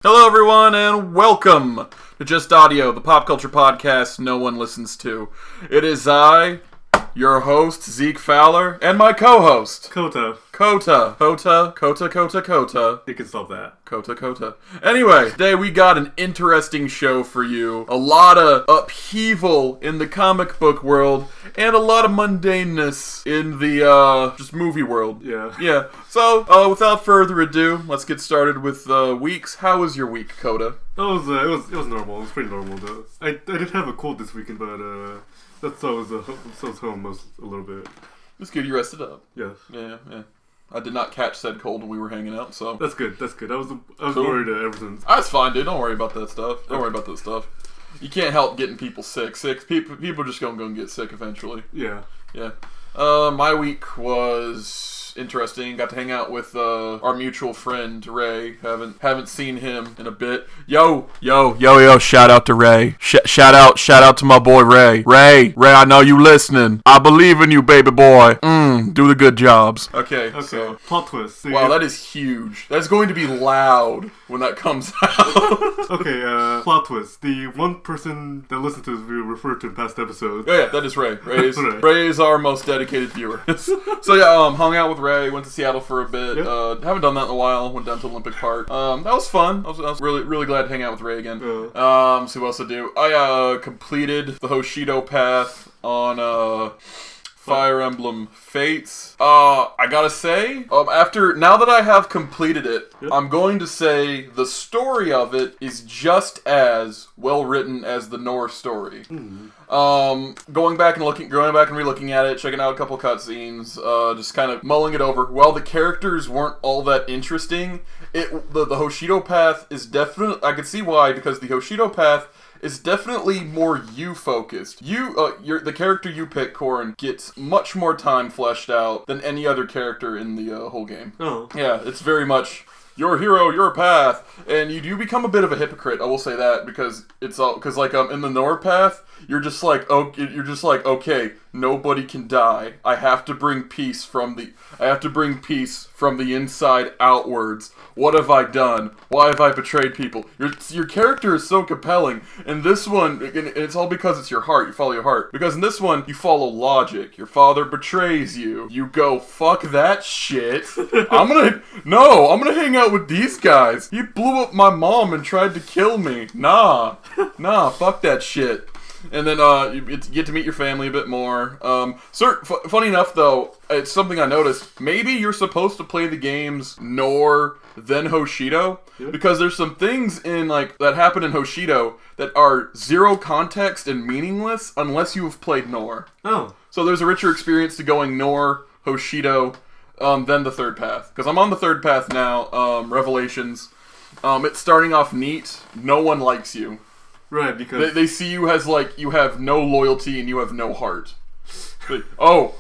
Hello everyone and welcome to Just Audio, the pop culture podcast no one listens to. It is I, your host, Zeke Fowler, and my co-host, Kota. Kota. You can solve that. Kota. Anyway, today we got an interesting show for you. A lot of upheaval in the comic book world, and a lot of mundaneness in the, just movie world. Yeah. So, without further ado, let's get started with weeks. How was your week, Kota? It was normal. It was pretty normal, though. I did have a cold this weekend, but, that's so I was home a little bit. It's good you rested up. Yeah. Yeah. I did not catch said cold when we were hanging out, so... That's good. I was cool. worried ever since. That's fine, dude. Don't worry about that stuff. You can't help getting people sick. People are just gonna go and get sick eventually. Yeah. My week was interesting. Got to hang out with our mutual friend Ray. Haven't seen him in a bit. Yo! Shout out to Ray. Shout out to my boy Ray. Ray, I know you listening. I believe in you, baby boy. Do the good jobs. Okay. So plot twist. Wow, that is huge. That's going to be loud when that comes out. Okay, plot twist. The one person that listened to us we referred to in past episodes. Oh yeah, that is Ray. Ray is our most dedicated viewer. So yeah, hung out with Ray, went to Seattle for a bit. Yep. Haven't done that in a while. Went down to Olympic Park. That was fun. I was really glad to hang out with Ray again. So what else to do? I completed the Hoshido path on Fire Emblem Fates. I gotta say, now that I have completed it, Yep. I'm going to say the story of it is just as well written as the Norse story. Going back and re-looking at it, checking out a couple cutscenes, just kind of mulling it over. While the characters weren't all that interesting, the Hoshido path is definitely, I can see why, because the Hoshido path is definitely more you-focused. The character you pick, Corrin, gets much more time fleshed out than any other character in the whole game. Oh. Yeah, it's very much your hero, your path, and you do become a bit of a hypocrite. I will say that because in the Nor path, you're just like okay, nobody can die. I have to bring peace from the inside outwards. What have I done? Why have I betrayed people? Your character is so compelling. In this one, and it's all because it's your heart. You follow your heart. Because in this one, you follow logic. Your father betrays you. You go, fuck that shit. I'm gonna hang out with these guys. He blew up my mom and tried to kill me. Nah, fuck that shit. And then you get to meet your family a bit more. Funny enough, though, it's something I noticed. Maybe you're supposed to play the games Nor, then Hoshido, because there's some things that happen in Hoshido that are zero context and meaningless unless you have played Nor. Oh. So there's a richer experience to going Nor, Hoshido, then the third path. Because I'm on the third path now, Revelations. It's starting off neat. No one likes you. Right, because... They see you as, you have no loyalty and you have no heart. So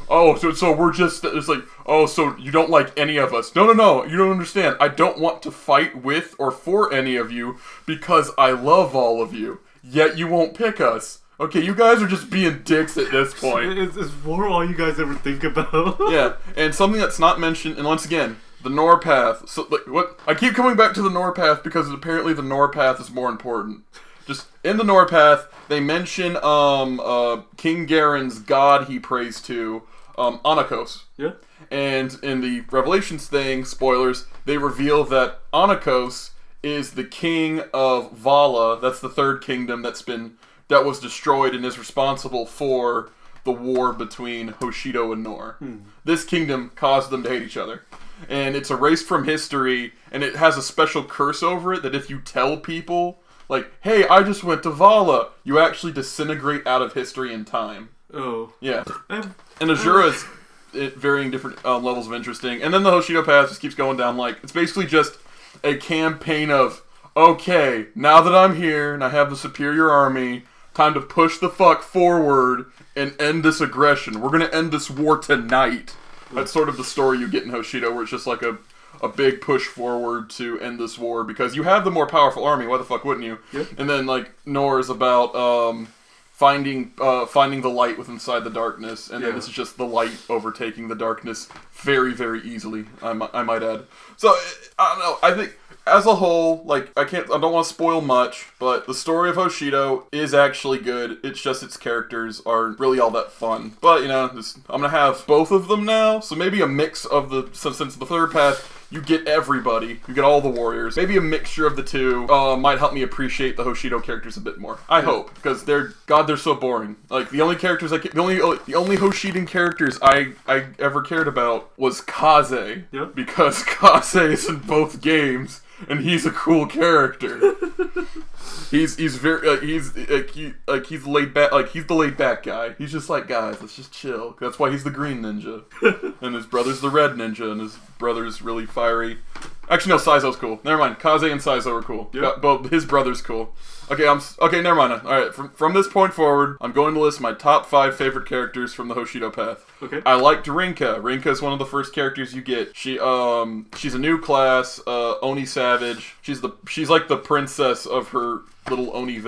we're just... It's like, so you don't like any of us. No, you don't understand. I don't want to fight with or for any of you because I love all of you. Yet you won't pick us. Okay, you guys are just being dicks at this point. Is war all you guys ever think about? Yeah, and something that's not mentioned, and once again, the Nor path. So, I keep coming back to the Nor path because apparently the Nor path is more important. Just in the Nor path, they mention King Garen's god he prays to, Anakos. Yeah. And in the Revelations thing, spoilers, they reveal that Anakos is the king of Vala. That's the third kingdom that was destroyed and is responsible for the war between Hoshido and Nor. This kingdom caused them to hate each other. And it's erased from history, and it has a special curse over it that if you tell people... hey, I just went to Vala. You actually disintegrate out of history and time. Oh. Yeah. And Azura's varying different levels of interesting. And then the Hoshido path just keeps going down. It's basically just a campaign of, okay, now that I'm here and I have the superior army, time to push the fuck forward and end this aggression. We're going to end this war tonight. That's sort of the story you get in Hoshido, where it's just like a big push forward to end this war, because you have the more powerful army, why the fuck wouldn't you? Yep. And then, Nor is about finding the light within inside the darkness, and then this is just the light overtaking the darkness very, very easily, I might add. So, I don't know, I think as a whole, like, I don't want to spoil much, but the story of Hoshido is actually good. It's just its characters aren't really all that fun. But, I'm gonna have both of them now, so maybe a mix of since the third path, you get everybody. You get all the warriors. Maybe a mixture of the two might help me appreciate the Hoshido characters a bit more. I hope, because they're so boring. Like, the only characters the only Hoshidan characters I ever cared about was Kaze. Yeah. Because Kaze is in both games, and he's a cool character. He's very he's laid back, like he's the laid back guy. He's just like, guys, let's just chill. That's why he's the green ninja, and his brother's the red ninja, and his brother's really fiery. Actually, no, Saizo's cool. Never mind. Kaze and Saizo are cool. Yeah. But his brother's cool. Okay, never mind. All right, from this point forward, I'm going to list my top 5 favorite characters from the Hoshido path. Okay. I liked Rinka. Rinka is one of the first characters you get. She's a new class, Oni Savage. She's like the princess of her little Oni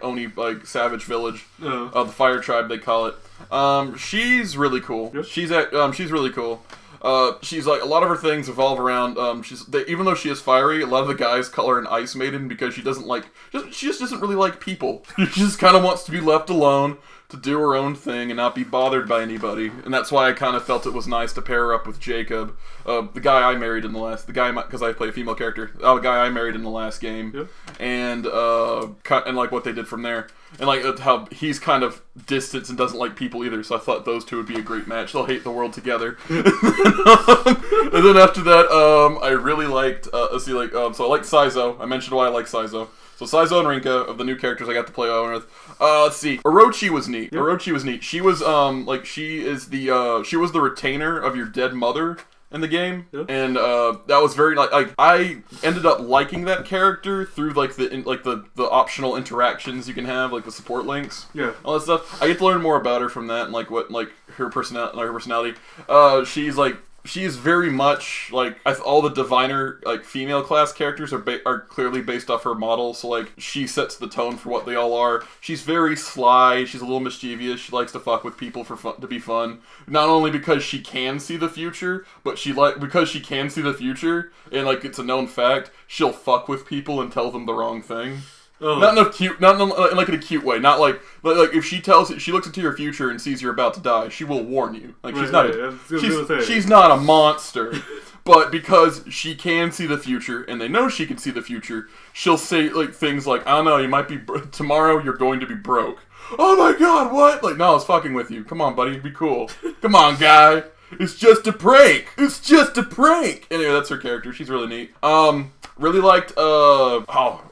Oni savage village, the fire tribe they call it. She's really cool. Yep. She's really cool. She's like, a lot of her things evolve around, even though she is fiery, a lot of the guys call her an ice maiden because she just doesn't really like people. She just kind of wants to be left alone to do her own thing and not be bothered by anybody. And that's why I kind of felt it was nice to pair her up with Jacob, the guy I married in the last, because I play a female character, the guy I married in the last game. Yep. And like what they did from there. And like how he's kind of distant and doesn't like people either, so I thought those two would be a great match. They'll hate the world together. And then after that, I really liked, so I liked Saizo. I mentioned why I like Saizo. So Saizo and Rinka, of the new characters I got to play with. Let's see. Orochi was neat. Yep. Orochi was neat. She was, she was the retainer of your dead mother in the game, yeah. And that was very like I ended up liking that character through the optional interactions you can have, like the support links, yeah, all that stuff. I get to learn more about her from that and like what her personality. She's very much like all the diviner female class characters are clearly based off her model, so like she sets the tone for what they all are. She's very sly. She's a little mischievous. She likes to fuck with people to be fun. Not only because she can see the future, but because she can see the future and like it's a known fact, she'll fuck with people and tell them the wrong thing. Oh. Not in a cute way. Not like if she looks into your future and sees you're about to die, she will warn you. Like she's not a monster, but because she can see the future and they know she can see the future, she'll say like things like, I don't know, you might be tomorrow. You're going to be broke. Oh my god, what? Like, no, I was fucking with you. Come on, buddy, be cool. Come on, guy. It's just a prank. It's just a prank. Anyway, that's her character. She's really neat. Really liked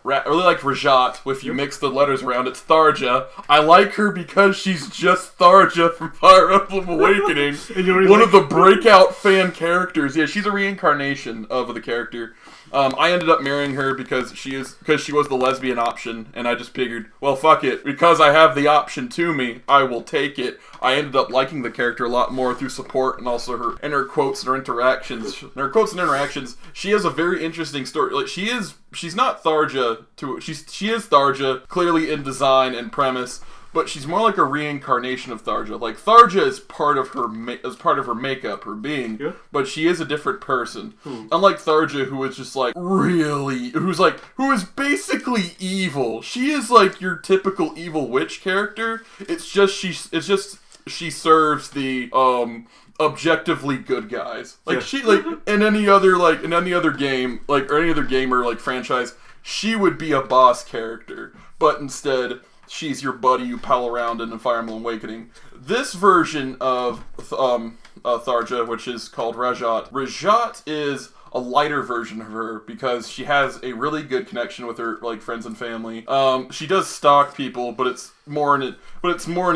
Rajat. If you mix the letters around, it's Tharja. I like her because she's just Tharja from Fire Emblem Awakening. One of the breakout fan characters. Yeah, she's a reincarnation of the character. I ended up marrying her because she was the lesbian option, and I just figured, well, fuck it. Because I have the option to me, I will take it. I ended up liking the character a lot more through support and also her quotes and her interactions. She has a very interesting story. Like she's not Tharja she is Tharja clearly in design and premise, but she's more like a reincarnation of Tharja. Like Tharja is part of her makeup, her being, yeah. But she is a different person. Unlike Tharja, who is just like who is basically evil. She is like your typical evil witch character. It's just she serves the objectively good guys. Like yeah. She in any other game, or any other gamer franchise, she would be a boss character, but instead she's your buddy you pal around in Fire Emblem Awakening. This version of Tharja, which is called Rajat is a lighter version of her because she has a really good connection with her friends and family. She does stalk people, but it's more in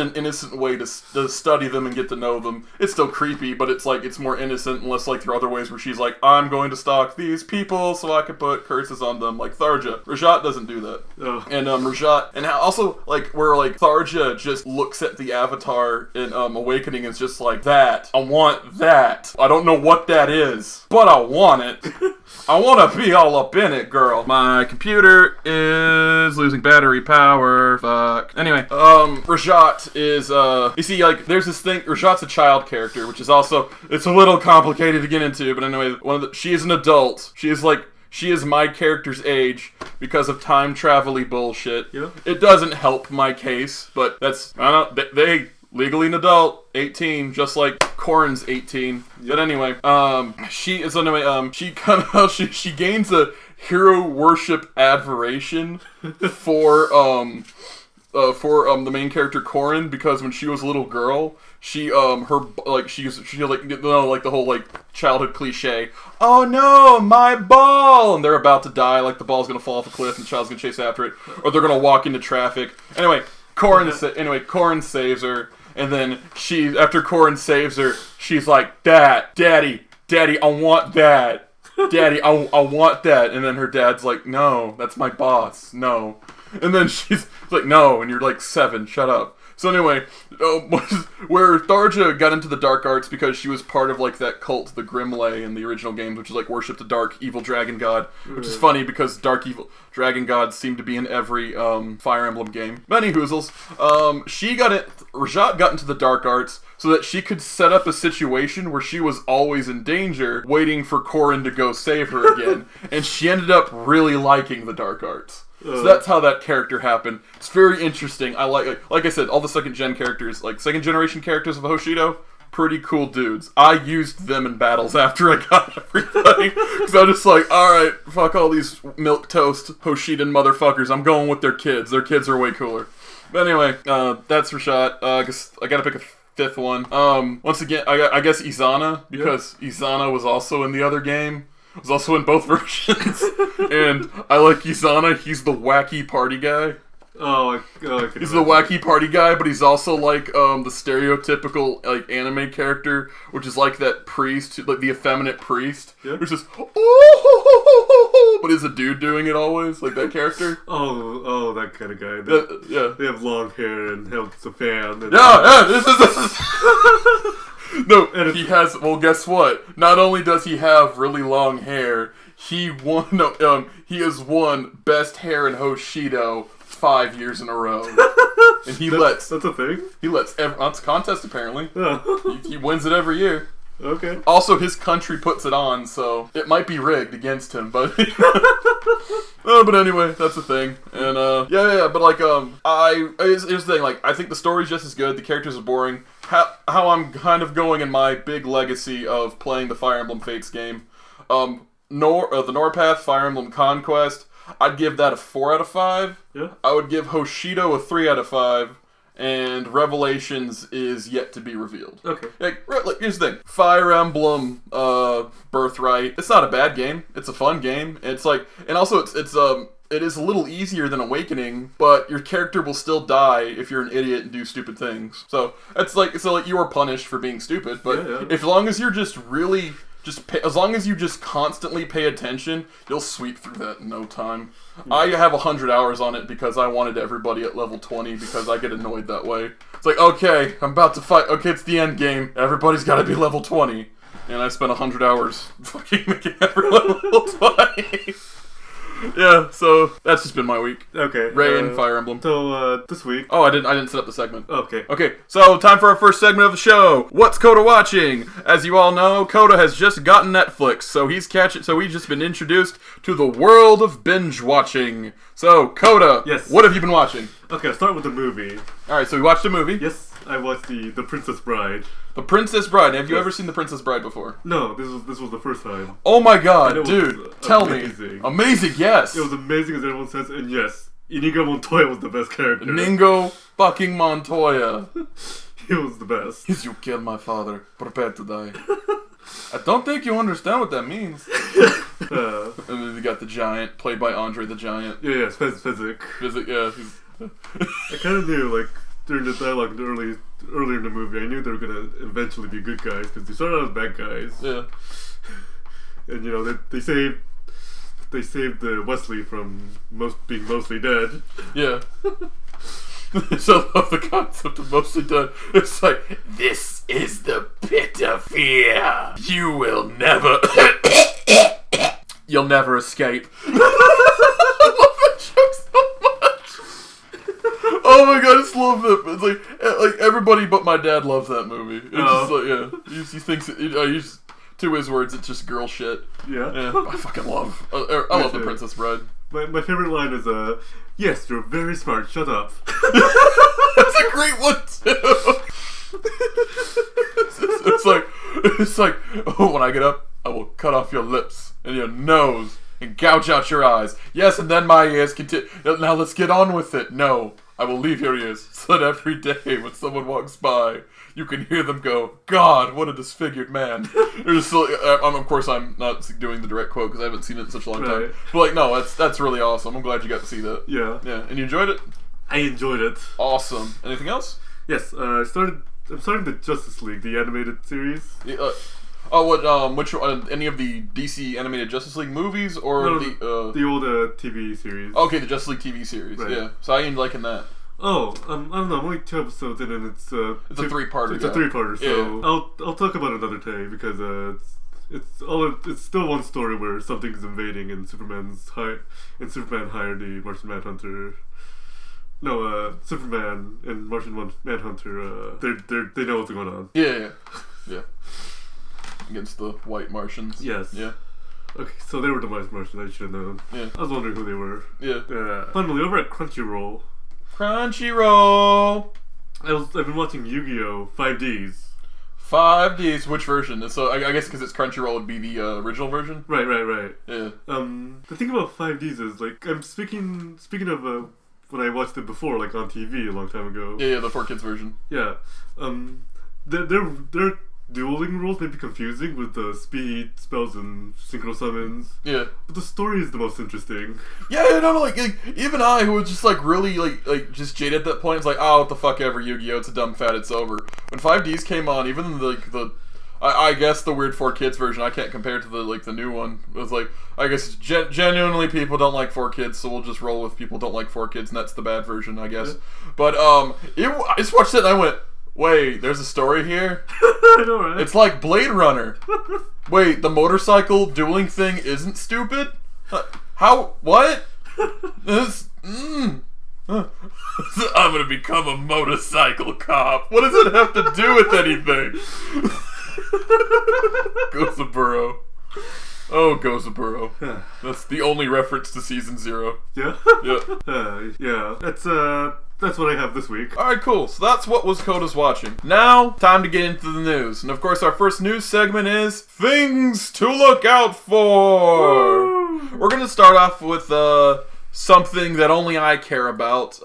an innocent way to study them and get to know them. It's still creepy, but it's more innocent, unless there are other ways where she's like, I'm going to stalk these people so I can put curses on them, like Tharja. Rajat doesn't do that. Oh. And Rajat, and also where Tharja just looks at the avatar in Awakening is just like, that. I want that. I don't know what that is, but I want it. I want to be all up in it, girl. My computer is losing battery power. Fuck. Anyway, Rajat is, you see, there's this thing, Rajat's a child character, which is also, it's a little complicated to get into, but anyway, she is an adult. She is she is my character's age because of time travel-y bullshit. Yeah. It doesn't help my case, but that's, I don't know, they legally an adult, 18, just like Corrin's 18. Yep. But anyway, she gains a hero worship admiration for the main character Corrin, because when she was a little girl, she the whole like childhood cliche, oh no, my ball, and they're about to die, like the ball's gonna fall off a cliff and the child's gonna chase after it, or they're gonna walk into traffic. Anyway, Corrin saves her, and then after Corrin saves her, she's like, Daddy, I want that. Daddy, I want that. And then her dad's like, no, that's my boss, no. And then she's like, no, and you're like 7, shut up. So anyway, where Tharja got into the dark arts because she was part of like that cult, the Grimlay, in the original games, which is like worship the dark evil dragon god, which is funny because dark evil dragon gods seem to be in every Fire Emblem game. Many hoozles. Rajat got into the dark arts so that she could set up a situation where she was always in danger, waiting for Corrin to go save her again, and she ended up really liking the dark arts. So that's how that character happened. It's very interesting. I like I said, all the second generation characters of Hoshido, pretty cool dudes. I used them in battles after I got everything. Because I'm just like, alright, fuck all these milquetoast Hoshidan motherfuckers. I'm going with their kids. Their kids are way cooler. But anyway, that's Rashad. I guess I gotta pick a 5th one. Once again, I guess Izana, because Izana was also in the other game. Was also in both versions. And I like Izana. He's the wacky party guy. He's the wacky party guy, but he's also like the stereotypical like anime character, which is like that priest, like the effeminate priest, who's just but he's a dude doing it always, like that character. That kind of guy. They have long hair and helps a fan. And This is. No, he has. Well, guess what? Not only does he have really long hair, he has won best hair in Hoshido 5 years in a row, and that's a thing. It's a contest apparently. Oh. He wins it every year. Okay. Also, his country puts it on, so it might be rigged against him, but but anyway, that's the thing. And but like here's the thing. Like, I think the story's just as good. The characters are boring. How I'm kind of going in my big legacy of playing the Fire Emblem Fates game, the Norpath Fire Emblem Conquest, I'd give that a 4 out of 5. Yeah. I would give Hoshido a 3 out of 5. And Revelations is yet to be revealed. Okay. Like, here's the thing. Fire Emblem Birthright, it's not a bad game. It's a fun game. It's like, and also it is a little easier than Awakening, but your character will still die if you're an idiot and do stupid things. So it's like you are punished for being stupid, but as long as you're just really as long as you just constantly pay attention, you'll sweep through that in no time. I have 100 hours on it because I wanted everybody at level 20 because I get annoyed that way. It's like, okay, I'm about to fight. Okay, it's the end game. Everybody's got to be level 20. And I spent 100 hours fucking making everyone level 20. Yeah, so that's just been my week. Okay. Ray and Fire Emblem. So, this week... Oh, I didn't set up the segment. Okay. Okay, so time for our first segment of the show. What's Coda watching? As you all know, Coda has just gotten Netflix, so he's just been introduced to the world of binge watching. So, Coda, yes. What have you been watching? Okay, I'll start with the movie. Alright, so we watched a movie. Yes, I watched the Princess Bride. The Princess Bride. Have you ever seen The Princess Bride before? No, this was the first time. Oh my god, dude. Tell amazing. Me. Amazing, yes. It was amazing as everyone says, and yes, Inigo Montoya was the best character. Inigo fucking Montoya. He was the best. You killed my father. Prepare to die. I don't think you understand what that means. And then you got the Giant, played by Andre the Giant. Yeah, Fezzik. Fezzik, yeah. I kind of knew, like, during the dialogue earlier in the movie, I knew they were gonna eventually be good guys because they started out as bad guys. Yeah. And you know they saved Wesley from being mostly dead. Yeah. So I love the concept of mostly dead. It's like, this is the pit of fear. You will never. You'll never escape. I love that joke so much. Oh my god, I just love it. It's like everybody but my dad loves that movie. It's just like, yeah, he thinks to his words, it's just girl shit. Yeah. I fucking love. I love The Princess Bride. My favorite line is, yes, you're very smart, shut up. That's a great one, too. It's like, oh, when I get up, I will cut off your lips and your nose and gouge out your eyes. Yes, and then my ears continue. Now let's get on with it. No, I will leave your ears so that every day when someone walks by, you can hear them go, God, what a disfigured man. Of course, I'm not doing the direct quote because I haven't seen it in such a long time. But like, no, that's really awesome. I'm glad you got to see that. Yeah. Yeah, and you enjoyed it? I enjoyed it. Awesome. Anything else? Yes, I'm starting the Justice League, the animated series. Yeah, which any of the DC animated Justice League movies or the old TV series? Okay, the Justice League TV series. Right. Yeah. So I ain't liking that. Oh, I don't know. I'm only 2 episodes in, and it's a three-parter. It's a three-parter. So yeah. I'll talk about it another day because it's still one story where something's invading and Superman hired the Martian Manhunter. No, Superman and Martian Manhunter. They know what's going on. Yeah. Against the white Martians. Yes. Yeah. Okay, so they were the white Martians. I should have known. Yeah. I was wondering who they were. Yeah. Finally, over at Crunchyroll. I've been watching Yu-Gi-Oh! 5Ds. 5Ds, which version? So I guess because it's Crunchyroll would be the original version? Right. Yeah. The thing about 5Ds is, like, I'm speaking of when I watched it before, like, on TV a long time ago. Yeah, the 4Kids version. Yeah. Their dueling rules may be confusing with the speed, spells, and synchro summons. Yeah. But the story is the most interesting. Yeah, no, like even I, who was just like really like just jaded at that point, it's like, oh, what the fuck ever, Yu-Gi-Oh! It's a dumb fad, it's over. When 5Ds came on, even I guess the weird 4Kids version, I can't compare it to the new one. It was like, I guess genuinely people don't like 4Kids, so we'll just roll with people don't like 4Kids, and that's the bad version, I guess. Yeah. But I just watched it and I went, wait, there's a story here? I know, right? It's like Blade Runner. Wait, the motorcycle dueling thing isn't stupid? How? What? I'm gonna become a motorcycle cop. What does it have to do with anything? Gosaburo. Oh, Gosaburo. That's the only reference to season 0. Yeah? Yeah. That's what I have this week. Alright, cool. So that's what was Coda's watching. Now, time to get into the news. And of course, our first news segment is Things to Look Out For! Woo! We're gonna start off with something that only I care about.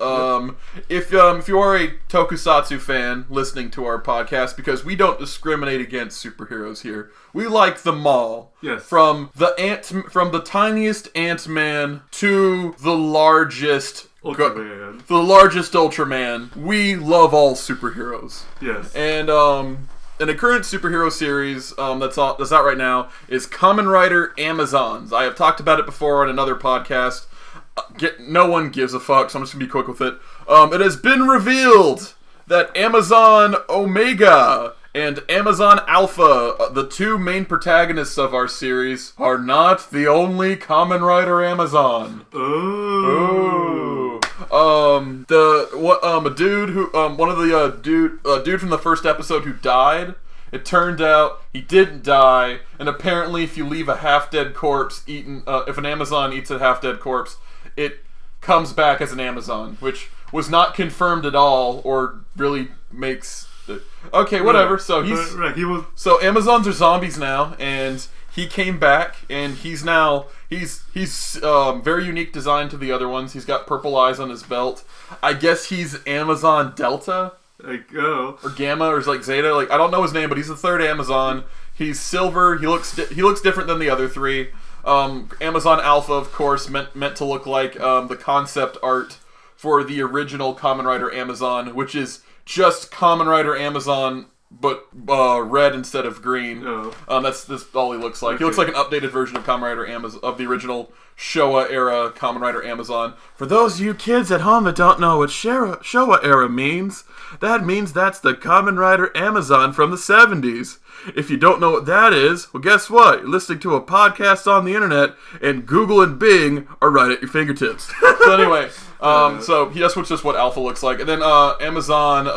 If you are a tokusatsu fan listening to our podcast, because we don't discriminate against superheroes here. We like them all. Yes. From the tiniest Ant-Man to the largest Ultraman. The largest Ultraman. We love all superheroes. Yes. And a current superhero series that's out right now is Kamen Rider Amazons. I have talked about it before on another podcast. No one gives a fuck, so I'm just gonna be quick with it. It has been revealed that Amazon Omega and Amazon Alpha, the two main protagonists of our series, are not the only Kamen Rider Amazon. Oh. A dude who one of the dude from the first episode who died. It turned out he didn't die, and apparently, if you leave a half-dead corpse if an Amazon eats a half-dead corpse, it comes back as an Amazon, which was not confirmed at all, or really makes. Okay, whatever. Right. So he's he was. So Amazons are zombies now, and he came back, and he's very unique design to the other ones. He's got purple eyes on his belt. I guess he's Amazon Delta. Or Gamma, or like Zeta. Like, I don't know his name, but he's the third Amazon. He's silver. He looks different than the other three. Amazon Alpha, of course, meant to look like the concept art for the original Kamen Rider Amazon, which is just Kamen Rider Amazon, but red instead of green. Oh. That's all he looks like. Okay. He looks like an updated version of Kamen Rider Amazon, of the original Showa era Kamen Rider Amazon. For those of you kids at home that don't know what Showa era means, that means that's the Kamen Rider Amazon from the 70s. If you don't know what that is, well, guess what? You're listening to a podcast on the internet, and Google and Bing are right at your fingertips. So anyway, so that's just what Alpha looks like. And then Amazon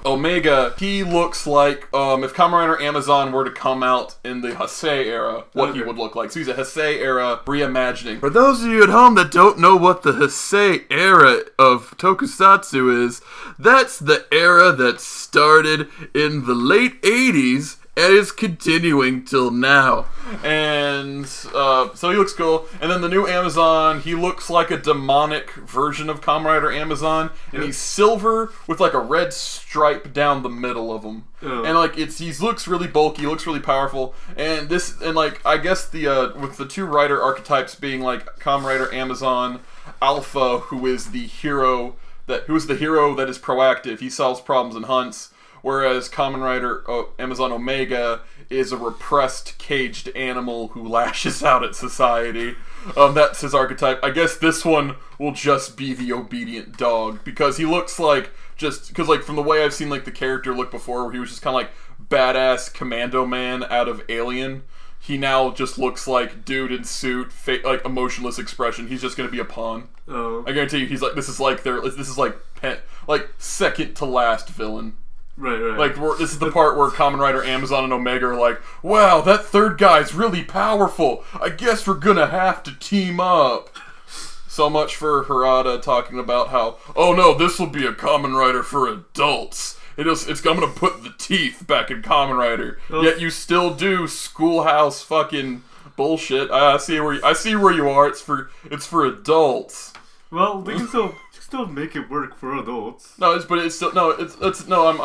Omega, he looks like if Kamen Rider Amazon were to come out in the Heisei era, what he would look like. So he's a Heisei era reimagining. For those of you at home that don't know what the Heisei era of Tokusatsu is, that's the era that started in the late 80s and is continuing till now. And so he looks cool. And then the new Amazon, he looks like a demonic version of Kamen Rider Amazon. And he's silver with like a red stripe down the middle of him. And like he looks really bulky, looks really powerful. And I guess with the two rider archetypes being like Kamen Rider Amazon Alpha, who is the hero that is proactive. He solves problems and hunts. Whereas Kamen Rider Amazon Omega is a repressed, caged animal who lashes out at society. That's his archetype. I guess this one will just be the obedient dog, because he looks like, from the way I've seen like the character look before, where he was just kind of like badass commando man out of Alien. He now just looks like dude in suit, like emotionless expression. He's just gonna be a pawn. I guarantee you, this is like second to last villain. Right. Like, this is the part where Kamen Rider Amazon and Omega are like, wow, that third guy's really powerful. I guess we're gonna have to team up. So much for Harada talking about how, oh no, this will be a Kamen Rider for adults. I'm gonna put the teeth back in Kamen Rider. Yet you still do schoolhouse fucking bullshit. I see where you are. It's for adults. Well, they can still make it work for adults. I'm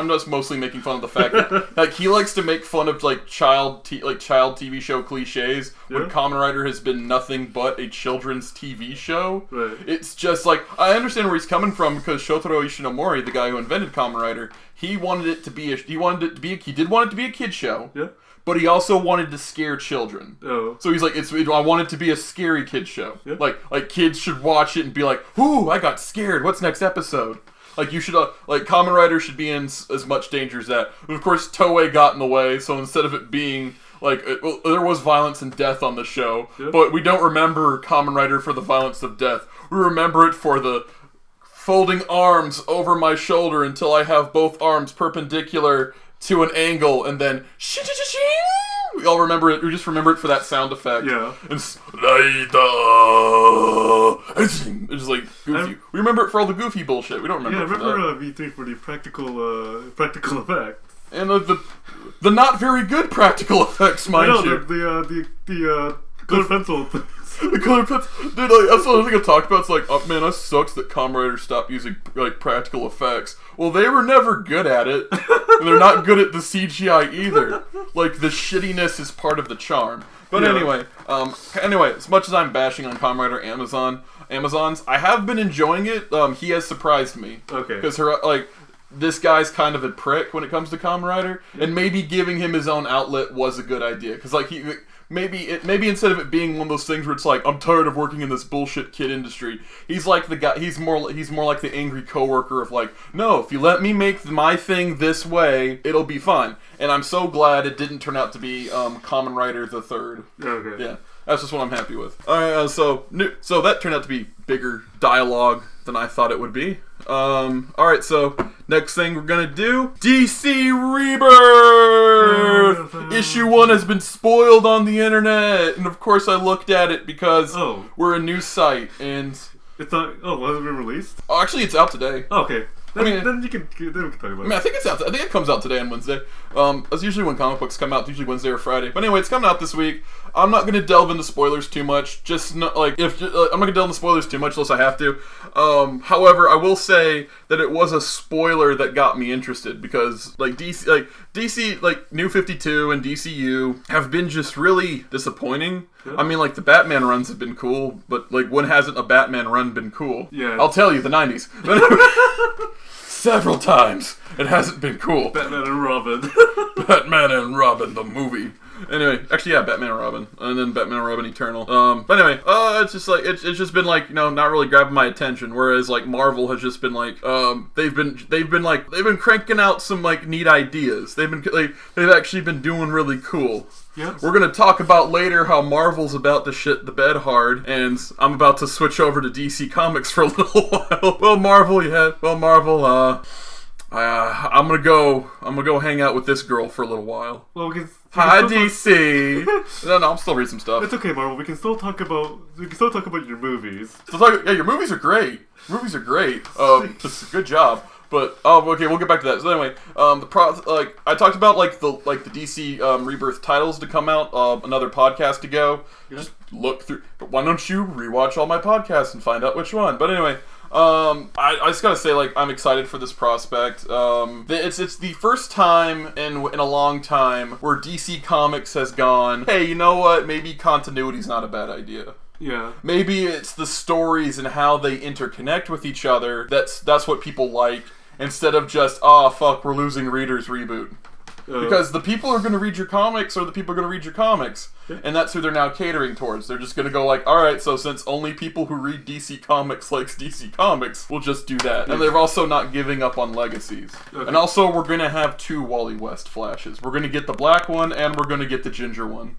just mostly making fun of the fact that like he likes to make fun of like child TV show cliches when Kamen Rider has been nothing but a children's TV show. Right. It's just like, I understand where he's coming from, because Shotaro Ishinomori, the guy who invented Kamen Rider, he did want it to be a kid show. Yeah. But he also wanted to scare children. Oh. So he's like, I want it to be a scary kid show. Yeah. Like kids should watch it and be like, ooh, I got scared. What's next episode? Like, you should, Kamen Rider should be in as much danger as that. But of course, Toei got in the way, so instead of it being, there was violence and death on the show, but we don't remember Kamen Rider for the violence of death. We remember it for the folding arms over my shoulder until I have both arms perpendicular to an angle, and then we all remember it. We just remember it for that sound effect. Yeah. It's just like goofy. We remember it for all the goofy bullshit. We don't remember. Yeah, it for I remember V3 for the practical effects. And the not very good practical effects, mind you. The color pencil. The color pencil, dude. That's what I think I talked about. It's like, oh man, that sucks that Kamen Rider stopped using practical effects. Well, they were never good at it, and they're not good at the CGI either. Like, the shittiness is part of the charm. But anyway, as much as I'm bashing on Kamen Rider Amazons, I have been enjoying it. He has surprised me. Okay. Because this guy's kind of a prick when it comes to Kamen Rider, and maybe giving him his own outlet was a good idea. Because maybe instead of it being one of those things where it's like, I'm tired of working in this bullshit kid industry, he's like the guy. He's more like the angry coworker of like, no, if you let me make my thing this way, it'll be fine. And I'm so glad it didn't turn out to be Kamen Rider the Third. Okay. Yeah, that's just what I'm happy with. All right, so that turned out to be bigger dialogue than I thought it would be. Alright, so next thing we're gonna do, DC Rebirth! Issue 1 has been spoiled on the internet, and of course I looked at it because we're a news site, and... It's not... Oh, hasn't been released? Oh, actually, it's out today. Oh, okay. Then we can talk about it. I think it's out. I think it comes out today on Wednesday. That's usually when comic books come out. Usually Wednesday or Friday. But anyway, it's coming out this week. I'm not going to delve into spoilers too much. I'm not going to delve into spoilers too much unless I have to. However, I will say that it was a spoiler that got me interested because DC, New 52 and DCU have been just really disappointing. Yeah. I mean, the Batman runs have been cool, but when hasn't a Batman run been cool? Yeah. I'll tell you, the 90s. Several times. It hasn't been cool. Batman and Robin. Batman and Robin, the movie. Anyway, actually, yeah, Batman and Robin, and then Batman and Robin Eternal. But anyway, it's just like it's just been like not really grabbing my attention. Whereas like Marvel has just been like they've been cranking out some like neat ideas. They've actually been doing really cool. Yep. We're gonna talk about later how Marvel's about to shit the bed hard, and I'm about to switch over to DC Comics for a little while. Well, Marvel, I'm gonna go hang out with this girl for a little while. Well, we can Hi, DC. No, I'm still reading some stuff. It's okay, Marvel. We can still talk about your movies. Yeah, your movies are great. Just good job. But okay, we'll get back to that. So anyway, I talked about the DC Rebirth titles to come out another podcast ago. Yeah. Just look through. But why don't you rewatch all my podcasts and find out which one? But anyway. I just gotta say, I'm excited for this prospect. It's the first time in a long time where DC Comics has gone, hey, you know what? Maybe continuity's not a bad idea. Yeah. Maybe it's the stories and how they interconnect with each other. That's what people like, instead of just, fuck, we're losing readers reboot. Because the people who are going to read your comics are the people who are going to read your comics. Yeah. And that's who they're now catering towards. They're just going to go alright, so since only people who read DC Comics likes DC Comics, we'll just do that. Yeah. And they're also not giving up on legacies. Okay. And also, we're going to have 2 Wally West flashes. We're going to get the black one, and we're going to get the ginger one.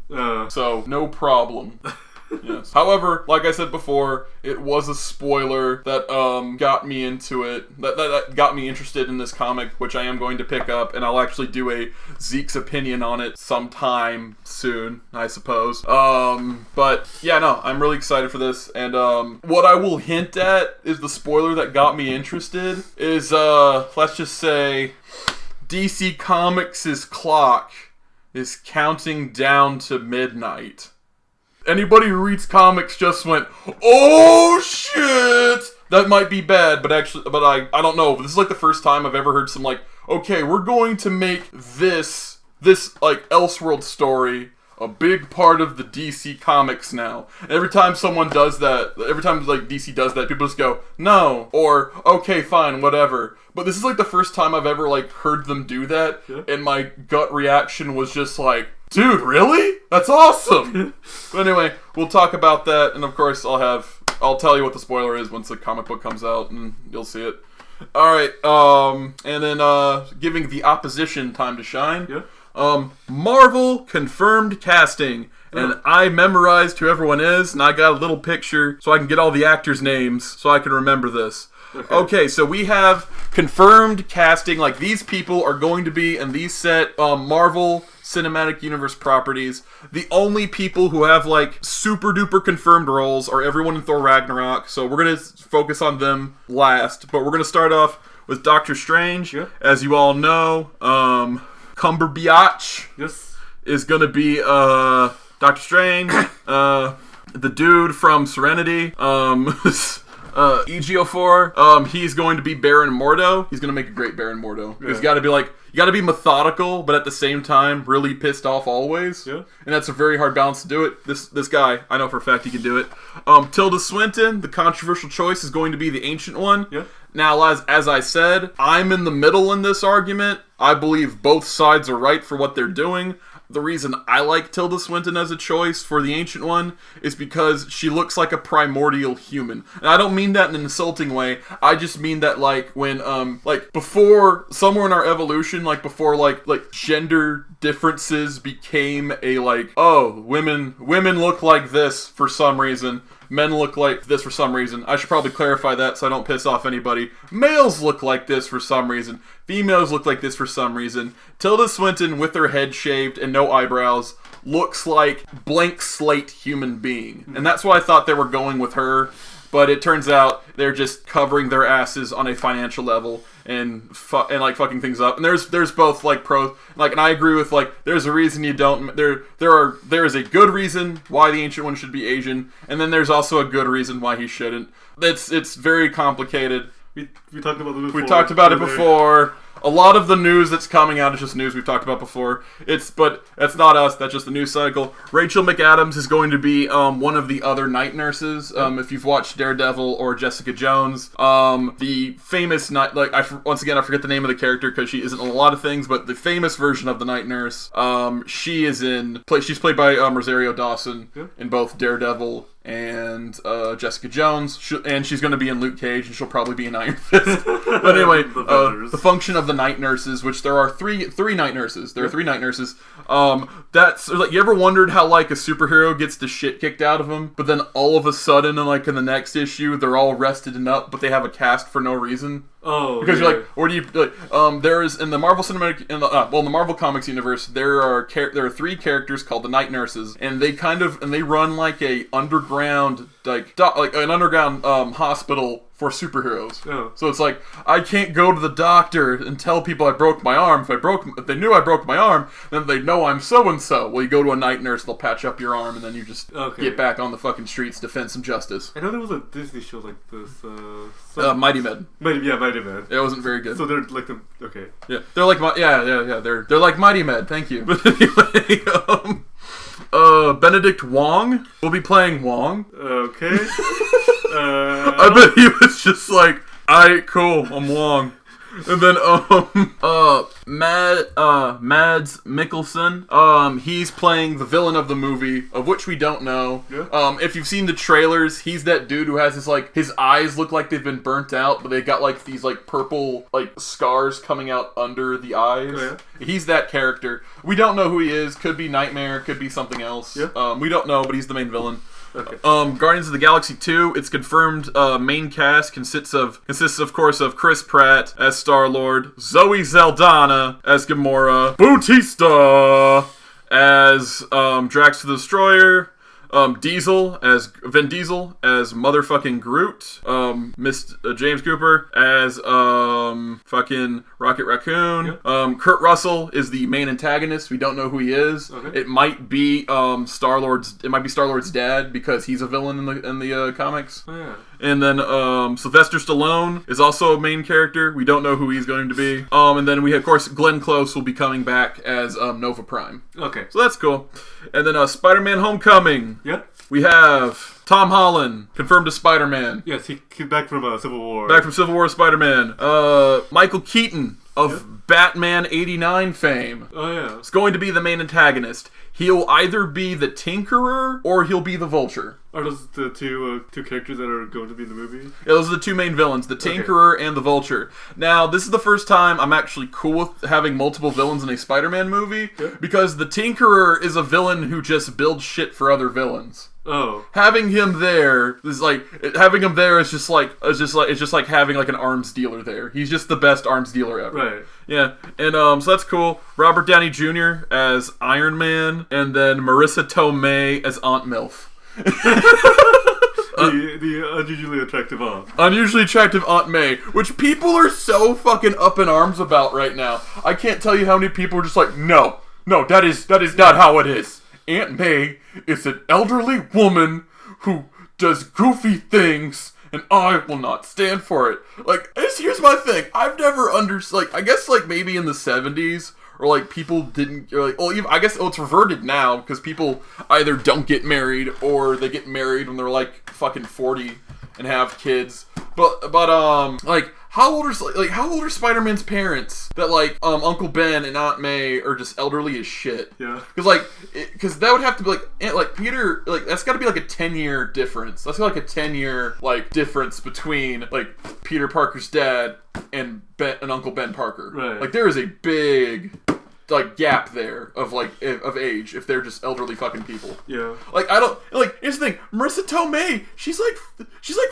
So, no problem. Yes. However, like I said before, it was a spoiler that got me into it. That got me interested in this comic, which I am going to pick up, and I'll actually do a Zeke's opinion on it sometime soon, I suppose. But yeah, no, I'm really excited for this. And what I will hint at is the spoiler that got me interested is let's just say DC Comics' clock is counting down to midnight. Anybody who reads comics just went, oh shit! That might be bad, but I don't know. This is the first time I've ever heard some okay, we're going to make this Elseworld story a big part of the DC Comics now. And every time someone does that, every time DC does that, people just go, no, or okay, fine, whatever. But this is the first time I've ever heard them do that, yeah. And my gut reaction was just dude, really? That's awesome! But anyway, we'll talk about that, and of course I'll tell you what the spoiler is once the comic book comes out, and you'll see it. Alright, and then giving the opposition time to shine. Yeah. Marvel confirmed casting. And I memorized who everyone is, and I got a little picture so I can get all the actors' names so I can remember this. Okay, so we have confirmed casting. These people are going to be in these set Marvel Cinematic Universe properties. The only people who have super duper confirmed roles are everyone in Thor Ragnarok. So we're gonna focus on them last. But we're gonna start off with Doctor Strange. Yeah. As you all know, Cumberbatch is gonna be Doctor Strange. The dude from Serenity. Ejiofor, he's going to be Baron Mordo. He's going to make a great Baron Mordo. Yeah. He's got to be you got to be methodical, but at the same time, really pissed off always. Yeah. And that's a very hard balance to do it. This guy, I know for a fact he can do it. Tilda Swinton, the controversial choice, is going to be the Ancient One. Yeah. Now, as I said, I'm in the middle in this argument. I believe both sides are right for what they're doing. The reason I like Tilda Swinton as a choice for the Ancient One is because she looks like a primordial human. And I don't mean that in an insulting way. I just mean that when before, somewhere in our evolution, before gender differences became a women look like this for some reason. Men look like this for some reason. I should probably clarify that so I don't piss off anybody. Males look like this for some reason. Females look like this for some reason. Tilda Swinton, with her head shaved and no eyebrows, looks like blank slate human being. And that's why I thought they were going with her. But it turns out they're just covering their asses on a financial level and fucking things up. And there's both pros, and I agree with there's a reason you don't. There is a good reason why the Ancient One should be Asian, and then there's also a good reason why he shouldn't. It's very complicated. We talked about it before. We talked about it before. a lot of the news that's coming out is just news we've talked about before. But that's not us. That's just the news cycle. Rachel McAdams is going to be one of the other night nurses. If you've watched Daredevil or Jessica Jones, the famous night, once again I forget the name of the character because she isn't in a lot of things, but the famous version of the night nurse, she's played by Rosario Dawson in both Daredevil and Jessica Jones, and she's going to be in Luke Cage, and she'll probably be in Iron Fist. But anyway, the function of the night nurses, which there are three night nurses. There are 3 night nurses. That's like, you ever wondered how like a superhero gets the shit kicked out of them, but then all of a sudden, in the next issue, they're all rested and up, but they have a cast for no reason. Oh, because you're like, or do you like? There is in the Marvel Cinematic, in the Marvel Comics universe, there are 3 characters called the Night Nurses, and they run like a underground an underground hospital for superheroes. Oh. So it's like, I can't go to the doctor and tell people I broke my arm. If they knew I broke my arm, then they know I'm so and so. Well, you go to a night nurse, they'll patch up your arm, and then you just get back on the fucking streets to defend some justice. I know there was a Disney show like this. Mighty Med. Mighty Med. It wasn't very good. So they're like Yeah, they're like They're like Mighty Med. Thank you. But anyway, Benedict Wong will be playing Wong. Okay. I bet he was just like, alright, cool, I'm Wong. And then, Mads Mikkelsen, he's playing the villain of the movie, of which we don't know. Yeah. If you've seen the trailers, he's that dude who has his eyes look like they've been burnt out, but they got like these like purple like scars coming out under the eyes. Oh, yeah? He's that character. We don't know who he is. Could be Nightmare, could be something else. Yeah. We don't know, but he's the main villain. Okay. Guardians of the Galaxy 2, it's confirmed main cast consists of course of Chris Pratt as Star-Lord, Zoe Saldana as Gamora, Bautista as Drax the Destroyer, Vin Diesel as motherfucking Groot, James Cooper as fucking Rocket Raccoon. Yeah. Kurt Russell is the main antagonist. We don't know who he is. Okay. It might be Star-Lord's dad, because he's a villain in the comics. Oh, yeah. And then Sylvester Stallone is also a main character. We don't know who he's going to be. And then we have, of course, Glenn Close will be coming back as Nova Prime. Okay. So that's cool. And then Spider-Man Homecoming. Yep. We have Tom Holland confirmed as Spider-Man. Yes, he's back from Civil War. Back from Civil War Spider-Man. Michael Keaton of Batman '89 fame. Oh yeah. It's going to be the main antagonist. He'll either be the Tinkerer or he'll be the Vulture. Are those the two characters that are going to be in the movie? Yeah, those are the 2 main villains, the Tinkerer and the Vulture. Now, this is the first time I'm actually cool with having multiple villains in a Spider-Man movie, because the Tinkerer is a villain who just builds shit for other villains. Oh. Having him there is just like having like an arms dealer there. He's just the best arms dealer ever. Right. Yeah. And so that's cool. Robert Downey Jr. as Iron Man, and then Marissa Tomei as Aunt MILF. The unusually attractive aunt. Unusually attractive Aunt May, which people are so fucking up in arms about right now. I can't tell you how many people are just like, no, that is not how it is. Aunt May is an elderly woman who does goofy things, and I will not stand for it. Like, here's my thing. I've never I guess like maybe in the 70s, or like people didn't, or like, well, even, I guess it's reverted now, because people either don't get married or they get married when they're like fucking 40 and have kids. But like, how old are Spider-Man's parents that like Uncle Ben and Aunt May are just elderly as shit? Yeah. Because that would have to be like Peter, like that's got to be like a 10-year difference. That's like a 10-year like difference between like Peter Parker's dad and Uncle Ben Parker. Right. Like there is a big like gap there of like of age if they're just elderly fucking people. Yeah. Like I don't like. Here's the thing, Marissa Tomei, she's like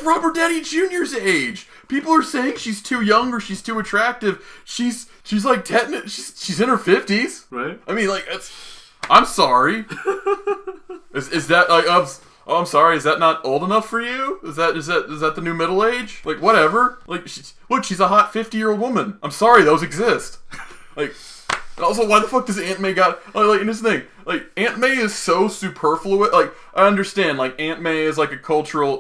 Robert Downey Jr.'s age. People are saying she's too young or she's too attractive. She's like she's in her 50s. Right. I mean, like I'm sorry. is that like I'm sorry. Is that not old enough for you? Is that the new middle age? Like whatever. Like she's a hot 50-year-old woman. I'm sorry, those exist. Like. And also, why the fuck does Aunt May got... Like, and this thing, like Aunt May is so superfluous. Like I understand, like Aunt May is like a cultural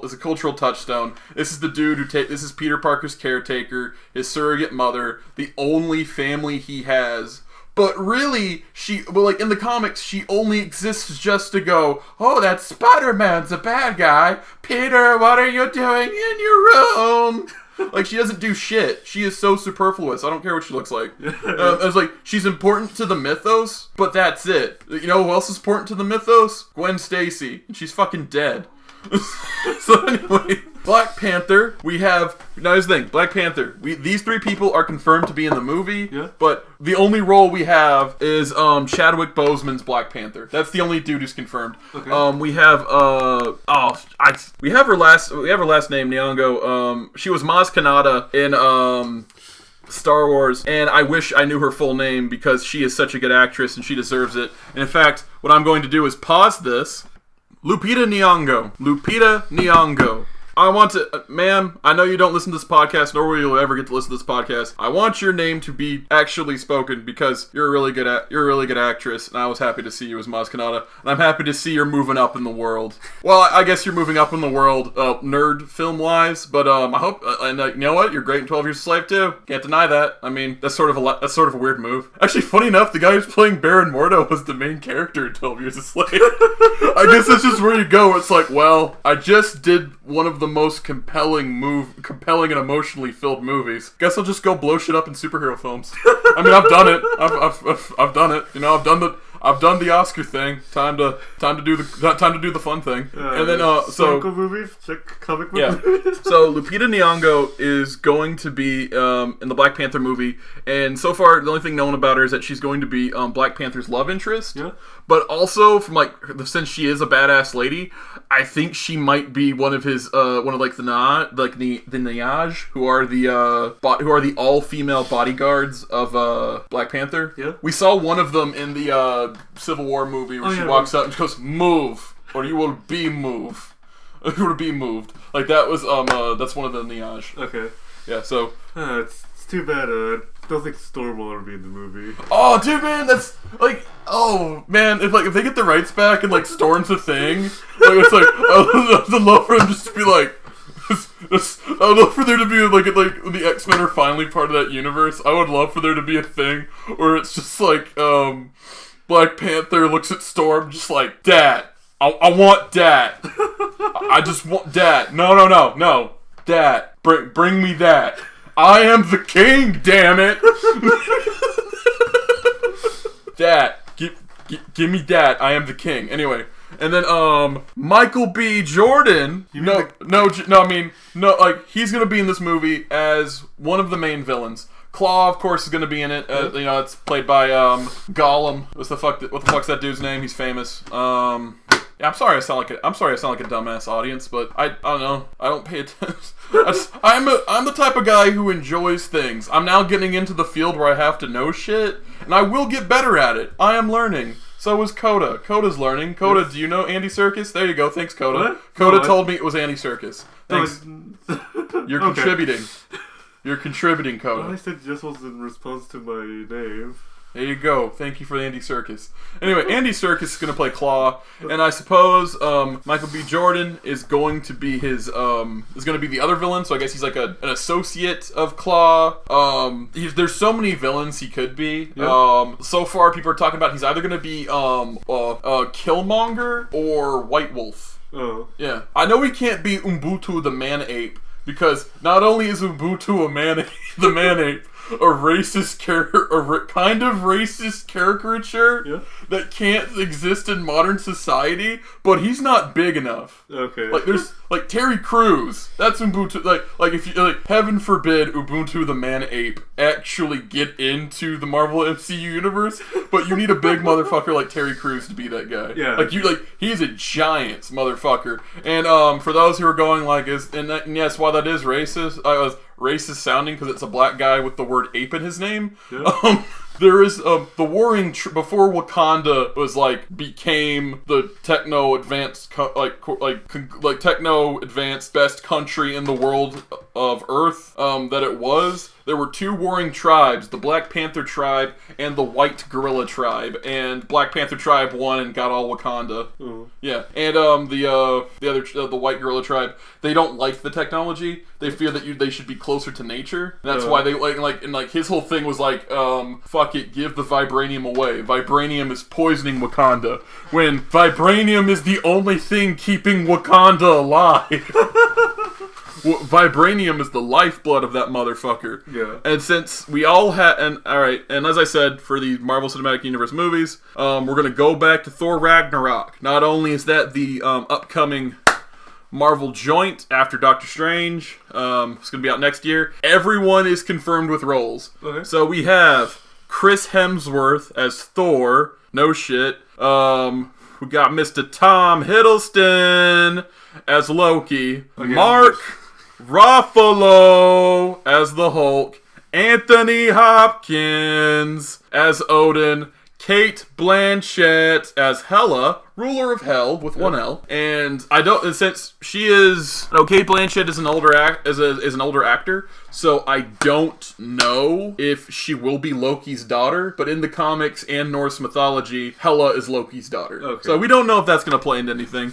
touchstone. This is the dude who this is Peter Parker's caretaker, his surrogate mother, the only family he has. But really, in the comics, she only exists just to go, oh, that Spider-Man's a bad guy. Peter, what are you doing in your room? Like, she doesn't do shit. She is so superfluous. I don't care what she looks like. It's like, she's important to the mythos, but that's it. You know who else is important to the mythos? Gwen Stacy. And she's fucking dead. So anyway, Black Panther, we have... Now here's the thing, Black Panther, these three people are confirmed to be in the movie, but the only role we have is Chadwick Boseman's Black Panther. That's the only dude who's confirmed. Okay. We have we have her last name, Nyong'o. She was Maz Kanata in Star Wars, and I wish I knew her full name because she is such a good actress and she deserves it. And in fact, what I'm going to do is pause this. Lupita Nyong'o. I want to, ma'am, I know you don't listen to this podcast, nor will you ever get to listen to this podcast. I want your name to be actually spoken because you're a really good actress, and I was happy to see you as Maz Kanata, and I'm happy to see you're moving up in the world. Well, I guess you're moving up in the world, nerd film-wise, but I hope, and you know what? You're great in 12 Years a Slave too. Can't deny that. I mean, that's sort of a weird move. Actually, funny enough, the guy who's playing Baron Mordo was the main character in 12 Years a Slave. I guess that's just where you go. It's like, well, I just did one of the most compelling and emotionally filled movies. Guess I'll just go blow shit up in superhero films. I mean, I've done it. I've done it. You know, I've done the Oscar thing. Time to do the fun thing. And then movies, check comic book movies. So Lupita Nyong'o is going to be in the Black Panther movie, and so far the only thing known about her is that she's going to be Black Panther's love interest. Yeah. But also from since she is a badass lady, I think she might be one of the Nayaj, who are the all-female bodyguards of Black Panther. Yeah. We saw one of them in the Civil War movie where she walks up and she goes, "Move, or you will be moved." You will be moved. Like that was that's one of the Nayaj. Okay. Yeah. So it's too bad. I don't think Storm will ever be in the movie. Oh, dude, man, that's like, oh man, if they get the rights back and Storm's a thing, it's like I'd love for them just to be like. I would love for there to be like the X-Men are finally part of that universe. I would love for there to be a thing where it's just Black Panther looks at Storm just like, Dad, I want Dad. I just want Dad. No, Dad, bring me that. I am the king, damn it. Dad, give me that. I am the king. Anyway. And then, Michael B. Jordan. He's gonna be in this movie as one of the main villains. Claw, of course, is gonna be in it. It's played by Gollum. What the fuck's that dude's name? He's famous. Yeah, I'm sorry I sound like a dumbass audience, but I don't know. I don't pay attention. I'm the type of guy who enjoys things. I'm now getting into the field where I have to know shit, and I will get better at it. I am learning. So was Coda. Coda's learning. Coda, do you know Andy Serkis? There you go. Thanks, Coda. What? Coda told me it was Andy Serkis. Thanks. You're contributing. You're contributing, Coda. Well, I said just was in response to my name. There you go. Thank you for the Andy Serkis. Anyway, Andy Serkis is going to play Claw, and I suppose Michael B. Jordan is going to be is going to be the other villain. So I guess he's like an associate of Claw. There's so many villains he could be. Yeah. So far, people are talking about he's either going to be Killmonger or White Wolf. Oh. Yeah. I know he can't be Ubuntu the Man Ape because not only is Ubuntu the Man Ape. A racist caricature that can't exist in modern society, but he's not big enough. Okay. There's Terry Crews. That's Ubuntu. Like if you heaven forbid Ubuntu the Man Ape actually get into the Marvel MCU universe, but you need a big motherfucker like Terry Crews to be that guy. Yeah. He's a giant motherfucker. And for those who are going yes, while that is racist, racist sounding because it's a black guy with the word ape in his name. Yeah. There is the warring before Wakanda was became the techno advanced techno advanced best country in the world of Earth that it was. There were two warring tribes, the Black Panther tribe and the White Gorilla tribe, and Black Panther tribe won and got all Wakanda. Yeah, and the White Gorilla tribe, they don't like the technology. They fear that they should be closer to nature. That's why they and his whole thing was fuck it, give the vibranium away. Vibranium is poisoning Wakanda when vibranium is the only thing keeping Wakanda alive. Vibranium is the lifeblood of that motherfucker. Yeah. And since we all had, and as I said, for the Marvel Cinematic Universe movies, we're gonna go back to Thor Ragnarok. Not only is that the upcoming Marvel joint after Doctor Strange, it's gonna be out next year. Everyone is confirmed with roles. Okay. So we have Chris Hemsworth as Thor. No shit. We got Mr. Tom Hiddleston as Loki. Again. Mark Ruffalo as the Hulk, Anthony Hopkins as Odin, Kate Blanchett as Hela, ruler of Hell with one L, and since she is Kate Blanchett is an older actor, so I don't know if she will be Loki's daughter, but in the comics and Norse mythology, Hela is Loki's daughter. Okay. So we don't know if that's going to play into anything.